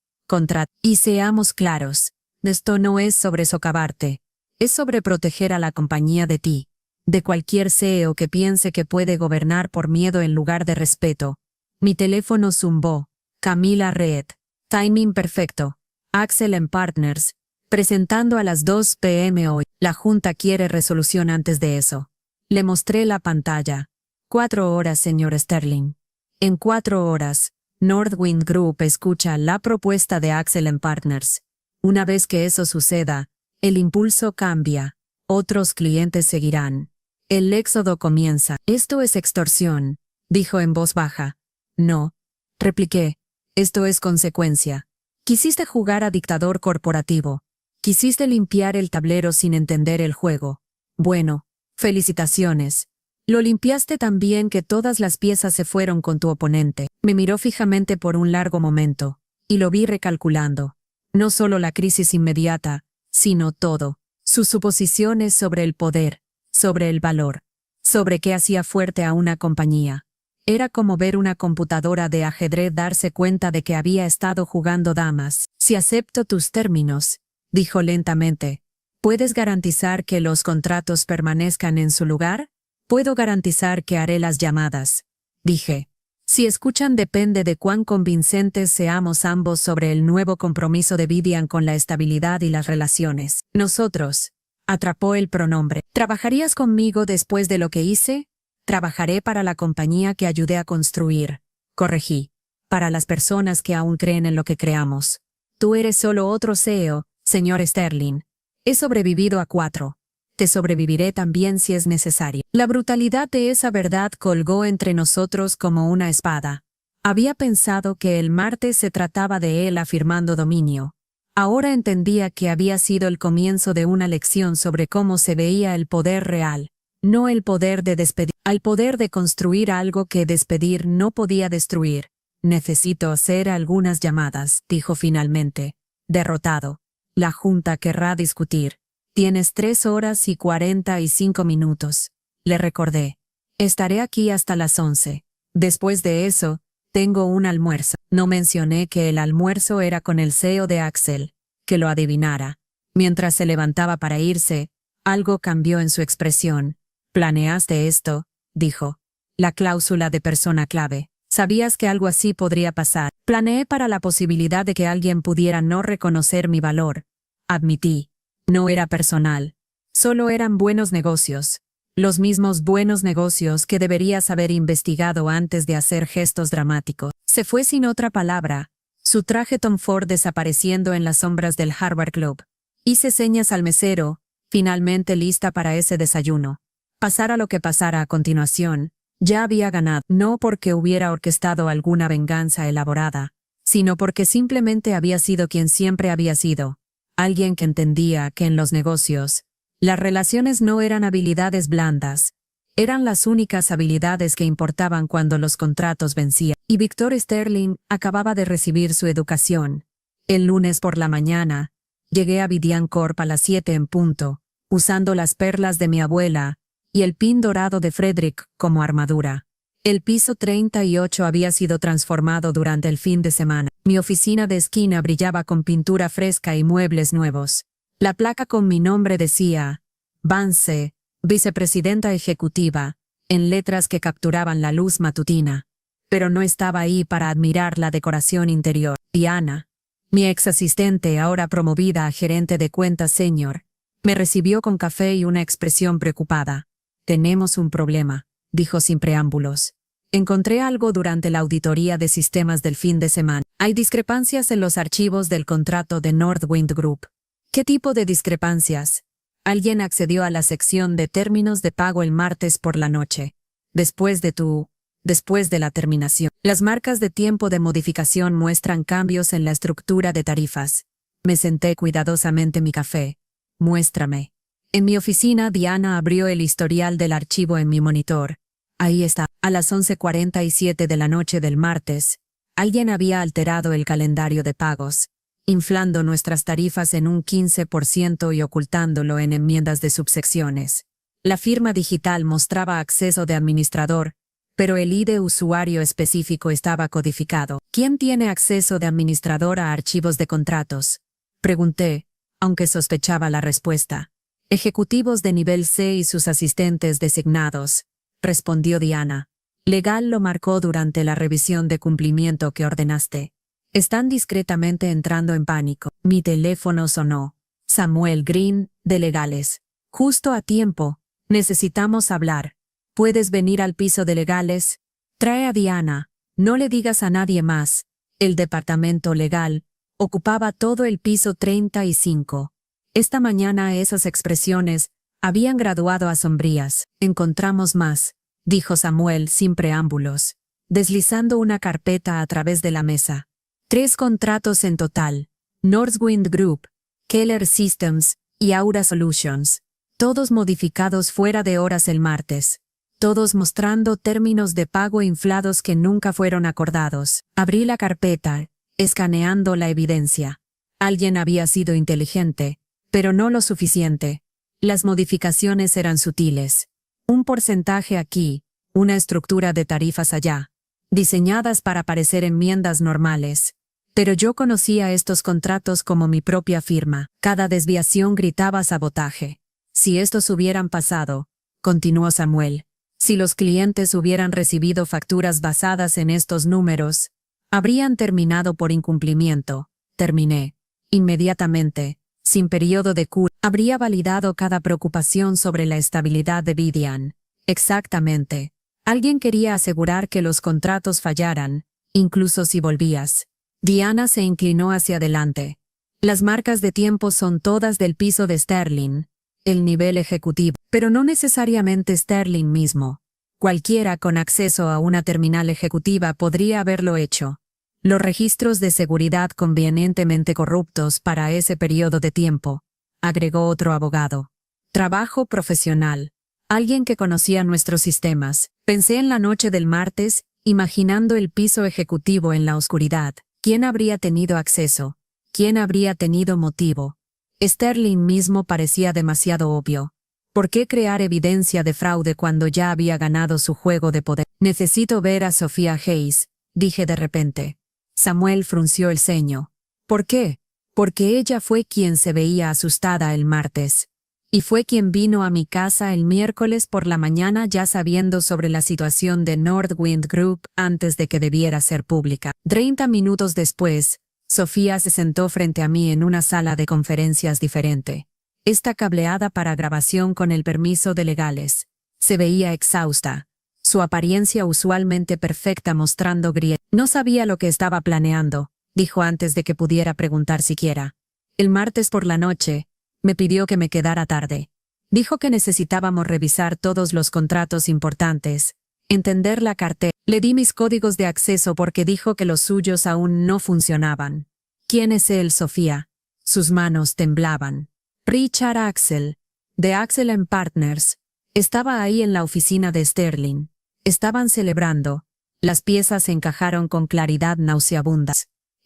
Y seamos claros, esto no es sobre socavarte. Es sobre proteger a la compañía de ti. De cualquier CEO que piense que puede gobernar por miedo en lugar de respeto. Mi teléfono zumbó. Camila Reed. Timing perfecto. Accel Partners. Presentando a las 2 p.m. hoy. La Junta quiere resolución antes de eso. Le mostré la pantalla. 4 horas, señor Sterling. En 4 horas, Northwind Group escucha la propuesta de Accel Partners. Una vez que eso suceda, el impulso cambia. Otros clientes seguirán. El éxodo comienza. Esto es extorsión, dijo en voz baja. No, repliqué. Esto es consecuencia. Quisiste jugar a dictador corporativo. Quisiste limpiar el tablero sin entender el juego. Bueno, felicitaciones. Lo limpiaste tan bien que todas las piezas se fueron con tu oponente. Me miró fijamente por un largo momento, y lo vi recalculando. No solo la crisis inmediata, sino todo. Sus suposiciones sobre el poder, sobre el valor, sobre qué hacía fuerte a una compañía. Era como ver una computadora de ajedrez darse cuenta de que había estado jugando damas. Si acepto tus términos, dijo lentamente, ¿puedes garantizar que los contratos permanezcan en su lugar? Puedo garantizar que haré las llamadas, dije. Si escuchan depende de cuán convincentes seamos ambos sobre el nuevo compromiso de Vivian con la estabilidad y las relaciones. Nosotros. Atrapó el pronombre. ¿Trabajarías conmigo después de lo que hice? Trabajaré para la compañía que ayudé a construir. Corregí. Para las personas que aún creen en lo que creamos. Tú eres solo otro CEO, señor Sterling. He sobrevivido a 4. Te sobreviviré también si es necesario. La brutalidad de esa verdad colgó entre nosotros como una espada. Había pensado que el martes se trataba de él afirmando dominio. Ahora entendía que había sido el comienzo de una lección sobre cómo se veía el poder real, no el poder de despedir, al poder de construir algo que despedir no podía destruir. Necesito hacer algunas llamadas, dijo finalmente. Derrotado. La Junta querrá discutir. Tienes 3 horas y 45 minutos. Le recordé. Estaré aquí hasta las 11. Después de eso, tengo un almuerzo. No mencioné que el almuerzo era con el CEO de Accel. Que lo adivinara. Mientras se levantaba para irse, algo cambió en su expresión. ¿Planeaste esto?, dijo. La cláusula de persona clave. Sabías que algo así podría pasar. Planeé para la posibilidad de que alguien pudiera no reconocer mi valor. Admití. No era personal. Solo eran buenos negocios. Los mismos buenos negocios que deberías haber investigado antes de hacer gestos dramáticos. Se fue sin otra palabra, su traje Tom Ford desapareciendo en las sombras del Harvard Club. Hice señas al mesero, finalmente lista para ese desayuno. Pasara lo que pasara a continuación, ya había ganado, no porque hubiera orquestado alguna venganza elaborada, sino porque simplemente había sido quien siempre había sido, alguien que entendía que en los negocios, las relaciones no eran habilidades blandas, eran las únicas habilidades que importaban cuando los contratos vencían. Y Victor Sterling acababa de recibir su educación. El lunes por la mañana, llegué a Vidian Corp a las 7 en punto, usando las perlas de mi abuela y el pin dorado de Frederick como armadura. El piso 38 había sido transformado durante el fin de semana. Mi oficina de esquina brillaba con pintura fresca y muebles nuevos. La placa con mi nombre decía, Vance, vicepresidenta ejecutiva, en letras que capturaban la luz matutina. Pero no estaba ahí para admirar la decoración interior. Diana, mi ex asistente, ahora promovida a gerente de cuentas senior, me recibió con café y una expresión preocupada. Tenemos un problema, dijo sin preámbulos. Encontré algo durante la auditoría de sistemas del fin de semana. Hay discrepancias en los archivos del contrato de Northwind Group. ¿Qué tipo de discrepancias? Alguien accedió a la sección de términos de pago el martes por la noche. Después de la terminación. Las marcas de tiempo de modificación muestran cambios en la estructura de tarifas. Me senté cuidadosamente mi café. Muéstrame. En mi oficina, Diana abrió el historial del archivo en mi monitor. Ahí está. A las 11:47 de la noche del martes, alguien había alterado el calendario de pagos, inflando nuestras tarifas en un 15% y ocultándolo en enmiendas de subsecciones. La firma digital mostraba acceso de administrador, pero el ID usuario específico estaba codificado. ¿Quién tiene acceso de administrador a archivos de contratos? Pregunté, aunque sospechaba la respuesta. Ejecutivos de nivel C y sus asistentes designados, respondió Diana. Legal lo marcó durante la revisión de cumplimiento que ordenaste. Están discretamente entrando en pánico. Mi teléfono sonó. Samuel Green, de Legales. Justo a tiempo. Necesitamos hablar. ¿Puedes venir al piso de Legales? Trae a Diana. No le digas a nadie más. El departamento legal ocupaba todo el piso 35. Esta mañana esas expresiones habían graduado a sombrías. Encontramos más, dijo Samuel sin preámbulos, deslizando una carpeta a través de la mesa. 3 contratos en total. Northwind Group, Keller Systems y Aura Solutions. Todos modificados fuera de horas el martes. Todos mostrando términos de pago inflados que nunca fueron acordados. Abrí la carpeta, escaneando la evidencia. Alguien había sido inteligente, pero no lo suficiente. Las modificaciones eran sutiles. Un porcentaje aquí, una estructura de tarifas allá, diseñadas para parecer enmiendas normales. Pero yo conocía estos contratos como mi propia firma. Cada desviación gritaba sabotaje. Si estos hubieran pasado, continuó Samuel, si los clientes hubieran recibido facturas basadas en estos números, habrían terminado por incumplimiento. Terminé. Inmediatamente, sin periodo de cura, habría validado cada preocupación sobre la estabilidad de Vidian. Exactamente. Alguien quería asegurar que los contratos fallaran, incluso si volvías. Diana se inclinó hacia adelante. Las marcas de tiempo son todas del piso de Sterling, el nivel ejecutivo, pero no necesariamente Sterling mismo. Cualquiera con acceso a una terminal ejecutiva podría haberlo hecho. Los registros de seguridad convenientemente corruptos para ese periodo de tiempo, agregó otro abogado. Trabajo profesional. Alguien que conocía nuestros sistemas. Pensé en la noche del martes, imaginando el piso ejecutivo en la oscuridad. ¿Quién habría tenido acceso? ¿Quién habría tenido motivo? Sterling mismo parecía demasiado obvio. ¿Por qué crear evidencia de fraude cuando ya había ganado su juego de poder? Necesito ver a Sofía Hayes, dije de repente. Samuel frunció el ceño. ¿Por qué? Porque ella fue quien se veía asustada el martes. Y fue quien vino a mi casa el miércoles por la mañana ya sabiendo sobre la situación de Northwind Group antes de que debiera ser pública. 30 minutos después, Sofía se sentó frente a mí en una sala de conferencias diferente. Esta cableada para grabación con el permiso de Legales. Se veía exhausta. Su apariencia usualmente perfecta mostrando grietas. No sabía lo que estaba planeando, dijo antes de que pudiera preguntar siquiera. El martes por la noche, Me pidió que me quedara tarde. Dijo que necesitábamos revisar todos los contratos importantes, entender la cartera. Le di mis códigos de acceso porque dijo que los suyos aún no funcionaban. ¿Quién es él, Sofía? Sus manos temblaban. Richard Axel, de Axel & Partners. Estaba ahí en la oficina de Sterling. Estaban celebrando. Las piezas encajaron con claridad nauseabunda.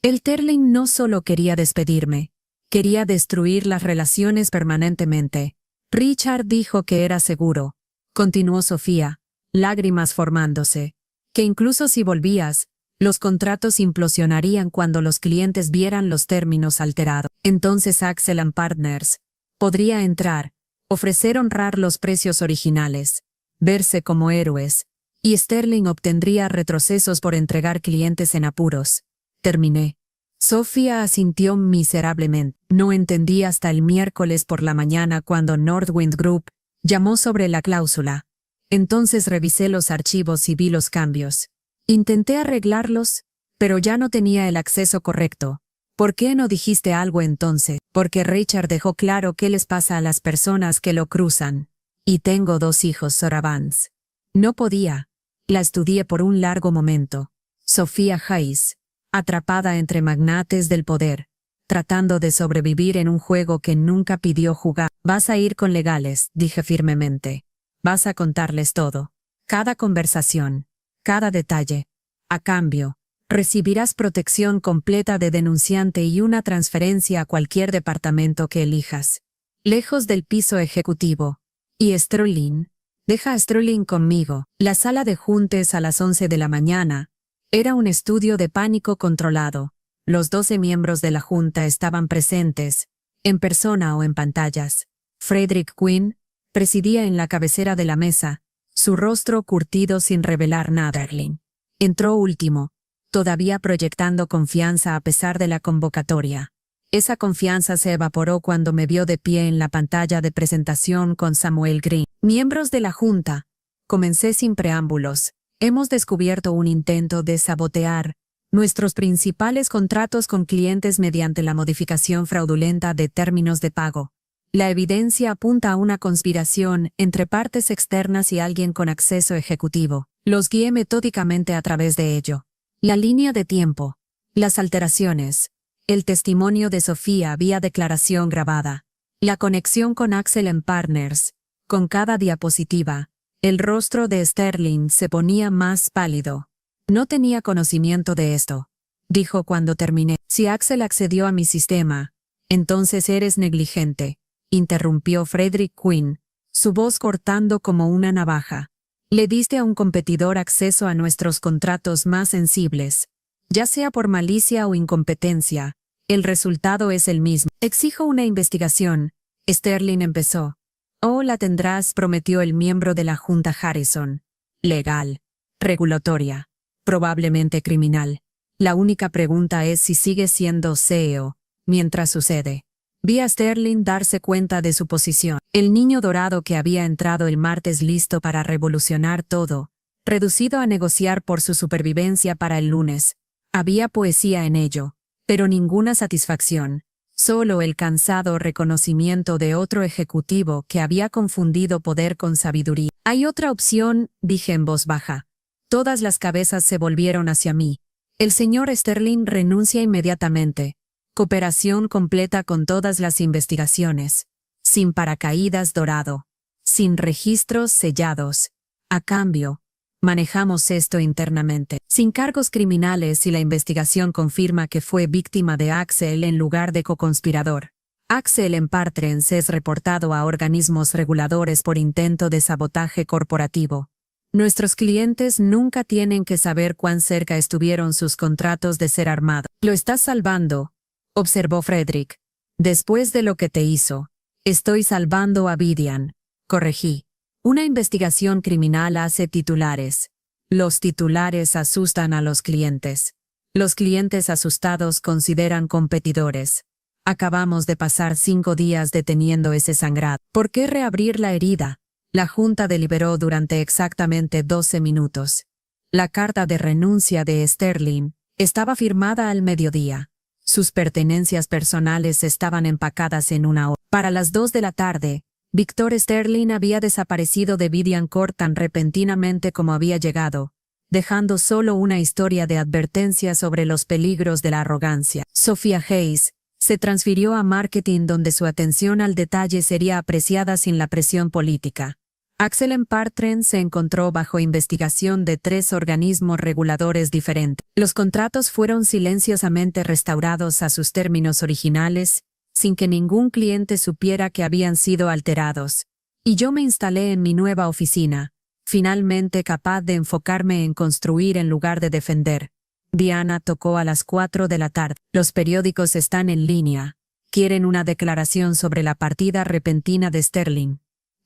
El Sterling no solo quería despedirme, quería destruir las relaciones permanentemente. Richard dijo que era seguro, continuó Sofía, lágrimas formándose, que incluso si volvías, los contratos implosionarían cuando los clientes vieran los términos alterados. Entonces Axel & Partners podría entrar, ofrecer honrar los precios originales, verse como héroes, y Sterling obtendría retrocesos por entregar clientes en apuros. Terminé. Sofía asintió miserablemente. No entendí hasta el miércoles por la mañana cuando Northwind Group llamó sobre la cláusula. Entonces revisé los archivos y vi los cambios. Intenté arreglarlos, pero ya no tenía el acceso correcto. ¿Por qué no dijiste algo entonces? Porque Richard dejó claro qué les pasa a las personas que lo cruzan. Y tengo 2 hijos, Sora Vance. No podía. La estudié por un largo momento. Sofía Hayes, atrapada entre magnates del poder, tratando de sobrevivir en un juego que nunca pidió jugar. Vas a ir con legales, dije firmemente. Vas a contarles todo. Cada conversación, cada detalle. A cambio, recibirás protección completa de denunciante y una transferencia a cualquier departamento que elijas. Lejos del piso ejecutivo. Y Sterling. Deja a Sterling conmigo. La sala de juntes a las 11 de la mañana. Era un estudio de pánico controlado. Los 12 miembros de la junta estaban presentes, en persona o en pantallas. Frederick Quinn presidía en la cabecera de la mesa, su rostro curtido sin revelar nada. Sterling entró último, todavía proyectando confianza a pesar de la convocatoria. Esa confianza se evaporó cuando me vio de pie en la pantalla de presentación con Samuel Green. Miembros de la junta, comencé sin preámbulos. Hemos descubierto un intento de sabotear nuestros principales contratos con clientes mediante la modificación fraudulenta de términos de pago. La evidencia apunta a una conspiración entre partes externas y alguien con acceso ejecutivo. Los guié metódicamente a través de ello. La línea de tiempo, las alteraciones, el testimonio de Sofía vía declaración grabada, la conexión con Axel & Partners. Con cada diapositiva, el rostro de Sterling se ponía más pálido. No tenía conocimiento de esto, dijo cuando terminé. Si Axel accedió a mi sistema, entonces eres negligente, interrumpió Frederick Quinn, su voz cortando como una navaja. Le diste a un competidor acceso a nuestros contratos más sensibles. Ya sea por malicia o incompetencia, el resultado es el mismo. Exijo una investigación. Sterling empezó. Oh, la tendrás, prometió el miembro de la Junta Harrison. Legal. Regulatoria. Probablemente criminal. La única pregunta es si sigue siendo CEO, mientras sucede. Vi a Sterling darse cuenta de su posición. El niño dorado que había entrado el martes listo para revolucionar todo, reducido a negociar por su supervivencia para el lunes. Había poesía en ello, pero ninguna satisfacción. Solo el cansado reconocimiento de otro ejecutivo que había confundido poder con sabiduría. Hay otra opción, dije en voz baja. Todas las cabezas se volvieron hacia mí. El señor Sterling renuncia inmediatamente. Cooperación completa con todas las investigaciones. Sin paracaídas dorado. Sin registros sellados. A cambio, manejamos esto internamente. Sin cargos criminales si la investigación confirma que fue víctima de Axel en lugar de coconspirador. Axel & Partners es reportado a organismos reguladores por intento de sabotaje corporativo. Nuestros clientes nunca tienen que saber cuán cerca estuvieron sus contratos de ser armado. Lo estás salvando, observó Frederick. Después de lo que te hizo, estoy salvando a Vidian. Corregí. Una investigación criminal hace titulares. Los titulares asustan a los clientes. Los clientes asustados consideran competidores. Acabamos de pasar 5 días deteniendo ese sangrado. ¿Por qué reabrir la herida? La Junta deliberó durante exactamente 12 minutos. La carta de renuncia de Sterling estaba firmada al mediodía. Sus pertenencias personales estaban empacadas en una hoja. Para las 2 de la tarde, Victor Sterling había desaparecido de Vidian Court tan repentinamente como había llegado, dejando solo una historia de advertencia sobre los peligros de la arrogancia. Sophia Hayes se transfirió a marketing, donde su atención al detalle sería apreciada sin la presión política. Axel Partren se encontró bajo investigación de 3 organismos reguladores diferentes. Los contratos fueron silenciosamente restaurados a sus términos originales, sin que ningún cliente supiera que habían sido alterados. Y yo me instalé en mi nueva oficina, finalmente capaz de enfocarme en construir en lugar de defender. Diana tocó a las 4 de la tarde. Los periódicos están en línea. Quieren una declaración sobre la partida repentina de Sterling.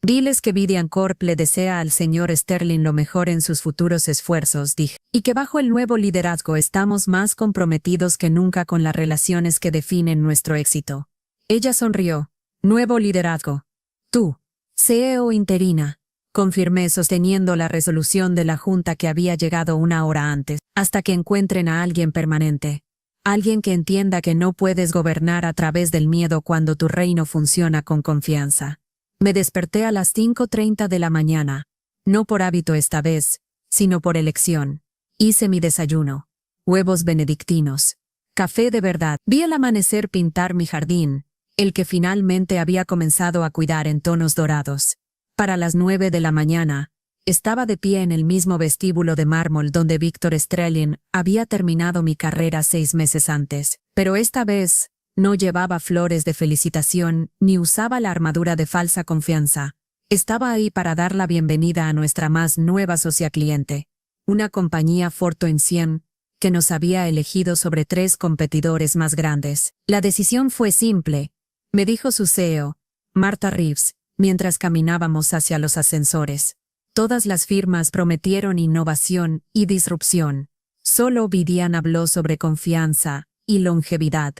Diles que Vidian Corp le desea al señor Sterling lo mejor en sus futuros esfuerzos, dije, y que bajo el nuevo liderazgo estamos más comprometidos que nunca con las relaciones que definen nuestro éxito. Ella sonrió. Nuevo liderazgo. Tú, CEO interina, confirmé sosteniendo la resolución de la junta que había llegado una hora antes, hasta que encuentren a alguien permanente. Alguien que entienda que no puedes gobernar a través del miedo cuando tu reino funciona con confianza. Me desperté a las 5:30 de la mañana, no por hábito esta vez, sino por elección. Hice mi desayuno. Huevos benedictinos. Café de verdad. Vi el amanecer pintar mi jardín, el que finalmente había comenzado a cuidar en tonos dorados. Para las 9 de la mañana, estaba de pie en el mismo vestíbulo de mármol donde Victor Sterling había terminado mi carrera 6 meses antes, pero esta vez no llevaba flores de felicitación ni usaba la armadura de falsa confianza. Estaba ahí para dar la bienvenida a nuestra más nueva socia cliente, una compañía Fortune 100 que nos había elegido sobre 3 competidores más grandes. La decisión fue simple, me dijo su CEO, Martha Reeves, mientras caminábamos hacia los ascensores. Todas las firmas prometieron innovación y disrupción. Solo Vidian habló sobre confianza y longevidad.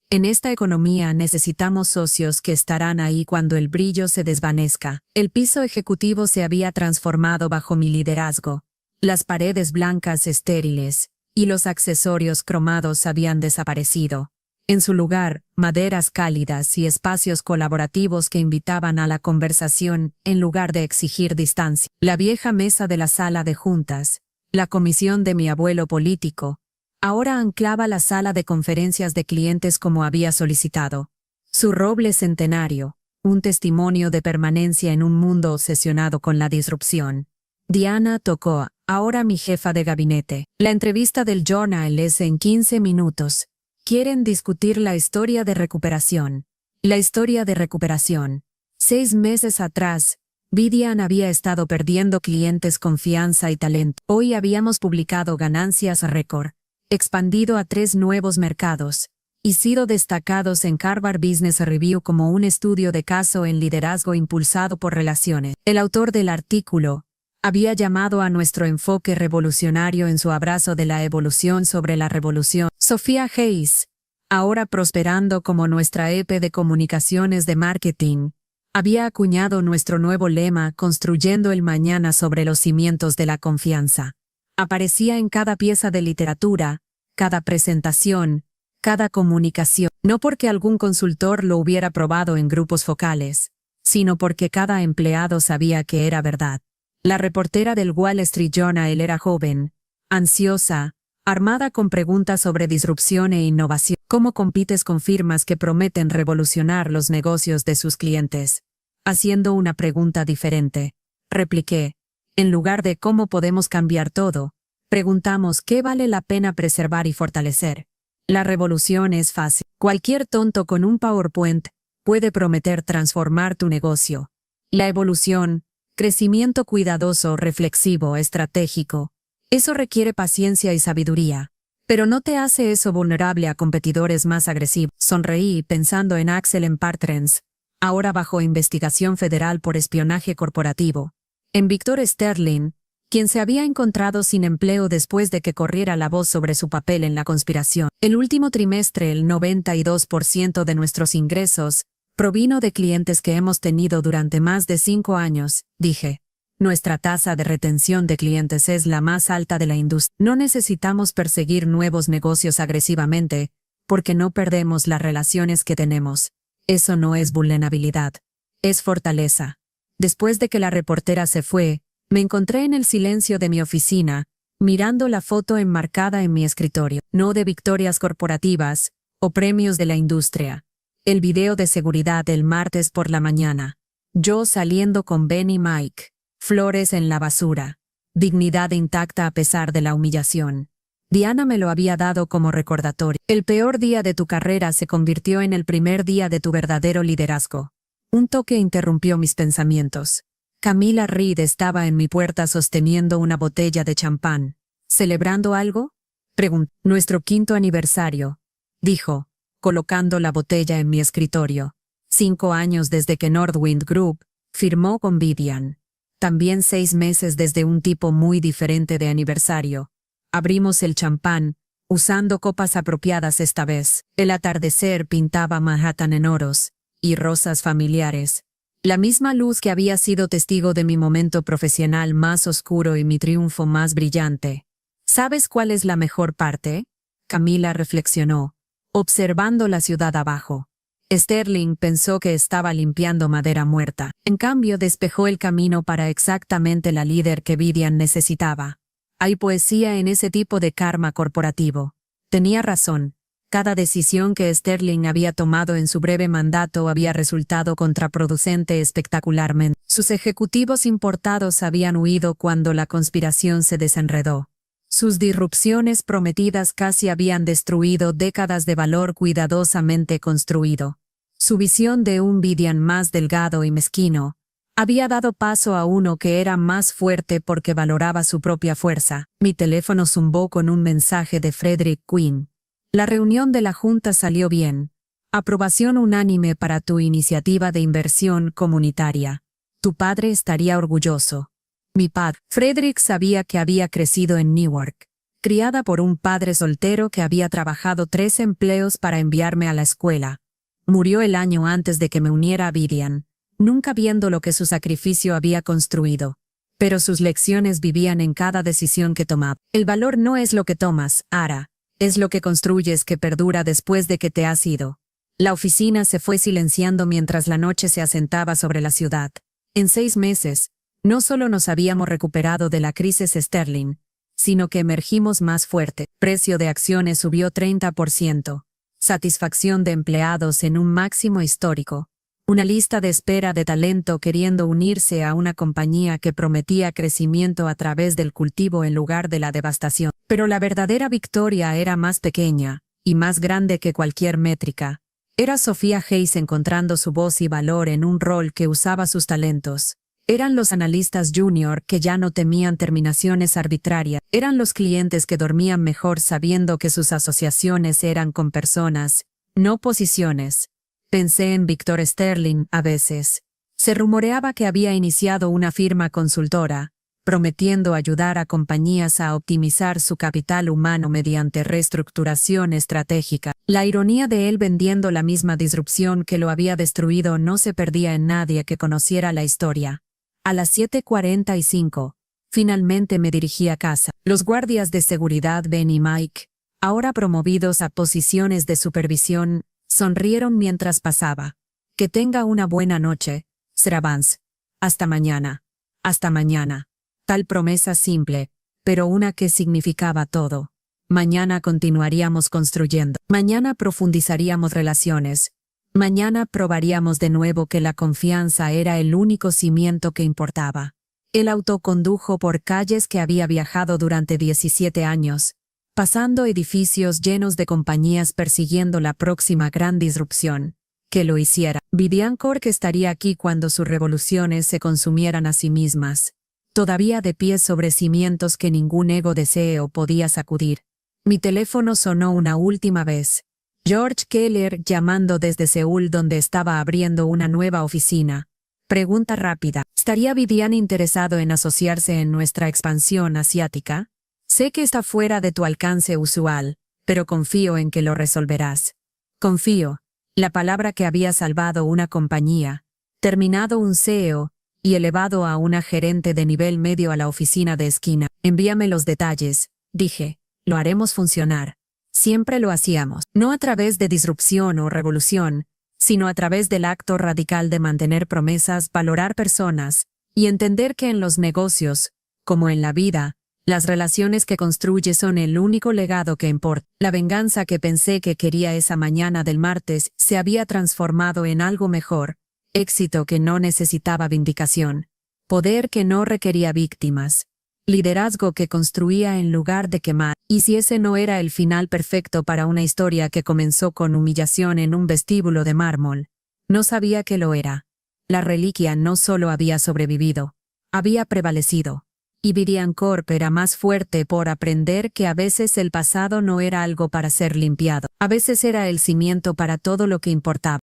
En esta economía necesitamos socios que estarán ahí cuando el brillo se desvanezca. El piso ejecutivo se había transformado bajo mi liderazgo. Las paredes blancas estériles y los accesorios cromados habían desaparecido. En su lugar, maderas cálidas y espacios colaborativos que invitaban a la conversación en lugar de exigir distancia. La vieja mesa de la sala de juntas, la comisión de mi abuelo político, ahora anclaba la sala de conferencias de clientes como había solicitado. Su roble centenario, un testimonio de permanencia en un mundo obsesionado con la disrupción. Diana tocó, ahora mi jefa de gabinete. La entrevista del Journal es en 15 minutos. Quieren discutir la historia de recuperación. La historia de recuperación. 6 meses atrás, Vidian había estado perdiendo clientes, confianza y talento. Hoy habíamos publicado ganancias récord, expandido a 3 nuevos mercados, y sido destacados en Harvard Business Review como un estudio de caso en liderazgo impulsado por relaciones. El autor del artículo había llamado a nuestro enfoque revolucionario en su abrazo de la evolución sobre la revolución. Sophia Hayes, ahora prosperando como nuestra EP de comunicaciones de marketing, había acuñado nuestro nuevo lema construyendo el mañana sobre los cimientos de la confianza. Aparecía en cada pieza de literatura, cada presentación, cada comunicación, no porque algún consultor lo hubiera probado en grupos focales, sino porque cada empleado sabía que era verdad. La reportera del Wall Street Journal era joven, ansiosa, armada con preguntas sobre disrupción e innovación. ¿Cómo compites con firmas que prometen revolucionar los negocios de sus clientes? Haciendo una pregunta diferente, repliqué. En lugar de cómo podemos cambiar todo, preguntamos qué vale la pena preservar y fortalecer. La revolución es fácil. Cualquier tonto con un PowerPoint puede prometer transformar tu negocio. La evolución, crecimiento cuidadoso, reflexivo, estratégico, eso requiere paciencia y sabiduría. Pero no te hace eso vulnerable a competidores más agresivos. Sonreí pensando en Axel Partners, ahora bajo investigación federal por espionaje corporativo. En Victor Sterling, quien se había encontrado sin empleo después de que corriera la voz sobre su papel en la conspiración. El último trimestre, el 92% de nuestros ingresos provino de clientes que hemos tenido durante más de 5 años, dije. Nuestra tasa de retención de clientes es la más alta de la industria. No necesitamos perseguir nuevos negocios agresivamente, porque no perdemos las relaciones que tenemos. Eso no es vulnerabilidad. Es fortaleza. Después de que la reportera se fue, me encontré en el silencio de mi oficina, mirando la foto enmarcada en mi escritorio, no de victorias corporativas o premios de la industria. El video de seguridad del martes por la mañana. Yo saliendo con Ben y Mike. Flores en la basura. Dignidad intacta a pesar de la humillación. Diana me lo había dado como recordatorio. El peor día de tu carrera se convirtió en el primer día de tu verdadero liderazgo. Un toque interrumpió mis pensamientos. Camila Reed estaba en mi puerta sosteniendo una botella de champán. ¿Celebrando algo? Preguntó. Nuestro 5º aniversario, dijo, colocando la botella en mi escritorio. 5 años desde que Northwind Group firmó con Vivian. También 6 meses desde un tipo muy diferente de aniversario. Abrimos el champán, usando copas apropiadas esta vez. El atardecer pintaba Manhattan en oros y rosas familiares. La misma luz que había sido testigo de mi momento profesional más oscuro y mi triunfo más brillante. ¿Sabes cuál es la mejor parte? Camila reflexionó, observando la ciudad abajo. Sterling pensó que estaba limpiando madera muerta. En cambio, despejó el camino para exactamente la líder que Vivian necesitaba. Hay poesía en ese tipo de karma corporativo. Tenía razón. Cada decisión que Sterling había tomado en su breve mandato había resultado contraproducente espectacularmente. Sus ejecutivos importados habían huido cuando la conspiración se desenredó. Sus disrupciones prometidas casi habían destruido décadas de valor cuidadosamente construido. Su visión de un Vivian más delgado y mezquino había dado paso a uno que era más fuerte porque valoraba su propia fuerza. Mi teléfono zumbó con un mensaje de Frederick Quinn. La reunión de la Junta salió bien. Aprobación unánime para tu iniciativa de inversión comunitaria. Tu padre estaría orgulloso. Mi padre. Frederick sabía que había crecido en Newark, criada por un padre soltero que había trabajado 3 empleos para enviarme a la escuela. Murió el año antes de que me uniera a Vivian, nunca viendo lo que su sacrificio había construido. Pero sus lecciones vivían en cada decisión que tomaba. El valor no es lo que tomas, Ara. Es lo que construyes que perdura después de que te has ido. La oficina se fue silenciando mientras la noche se asentaba sobre la ciudad. En 6 meses, no solo nos habíamos recuperado de la crisis Sterling, sino que emergimos más fuerte. Precio de acciones subió 30%. Satisfacción de empleados en un máximo histórico. Una lista de espera de talento queriendo unirse a una compañía que prometía crecimiento a través del cultivo en lugar de la devastación. Pero la verdadera victoria era más pequeña y más grande que cualquier métrica. Era Sofía Hayes encontrando su voz y valor en un rol que usaba sus talentos. Eran los analistas junior que ya no temían terminaciones arbitrarias. Eran los clientes que dormían mejor sabiendo que sus asociaciones eran con personas, no posiciones. Pensé en Victor Sterling a veces. Se rumoreaba que había iniciado una firma consultora, prometiendo ayudar a compañías a optimizar su capital humano mediante reestructuración estratégica. La ironía de él vendiendo la misma disrupción que lo había destruido no se perdía en nadie que conociera la historia. A las 7:45, finalmente me dirigí a casa. Los guardias de seguridad Ben y Mike, ahora promovidos a posiciones de supervisión, sonrieron mientras pasaba. Que tenga una buena noche, Sir Vance. Hasta mañana. Hasta mañana. Tal promesa simple, pero una que significaba todo. Mañana continuaríamos construyendo. Mañana profundizaríamos relaciones. Mañana probaríamos de nuevo que la confianza era el único cimiento que importaba. El auto condujo por calles que había viajado durante 17 años, pasando edificios llenos de compañías persiguiendo la próxima gran disrupción. Que lo hiciera. Vivian Cork estaría aquí cuando sus revoluciones se consumieran a sí mismas, todavía de pie sobre cimientos que ningún ego deseo podía sacudir. Mi teléfono sonó una última vez. George Keller llamando desde Seúl donde estaba abriendo una nueva oficina. Pregunta rápida. ¿Estaría Vivian interesado en asociarse en nuestra expansión asiática? Sé que está fuera de tu alcance usual, pero confío en que lo resolverás. Confío. La palabra que había salvado una compañía, terminado un CEO y elevado a una gerente de nivel medio a la oficina de esquina. Envíame los detalles, dije. Lo haremos funcionar. Siempre lo hacíamos. No a través de disrupción o revolución, sino a través del acto radical de mantener promesas, valorar personas, y entender que en los negocios, como en la vida, las relaciones que construye son el único legado que importa. La venganza que pensé que quería esa mañana del martes se había transformado en algo mejor, éxito que no necesitaba vindicación, poder que no requería víctimas, liderazgo que construía en lugar de quemar. Y si ese no era el final perfecto para una historia que comenzó con humillación en un vestíbulo de mármol, no sabía que lo era. La reliquia no solo había sobrevivido, había prevalecido. Y Viridian Corp era más fuerte por aprender que a veces el pasado no era algo para ser limpiado, a veces era el cimiento para todo lo que importaba.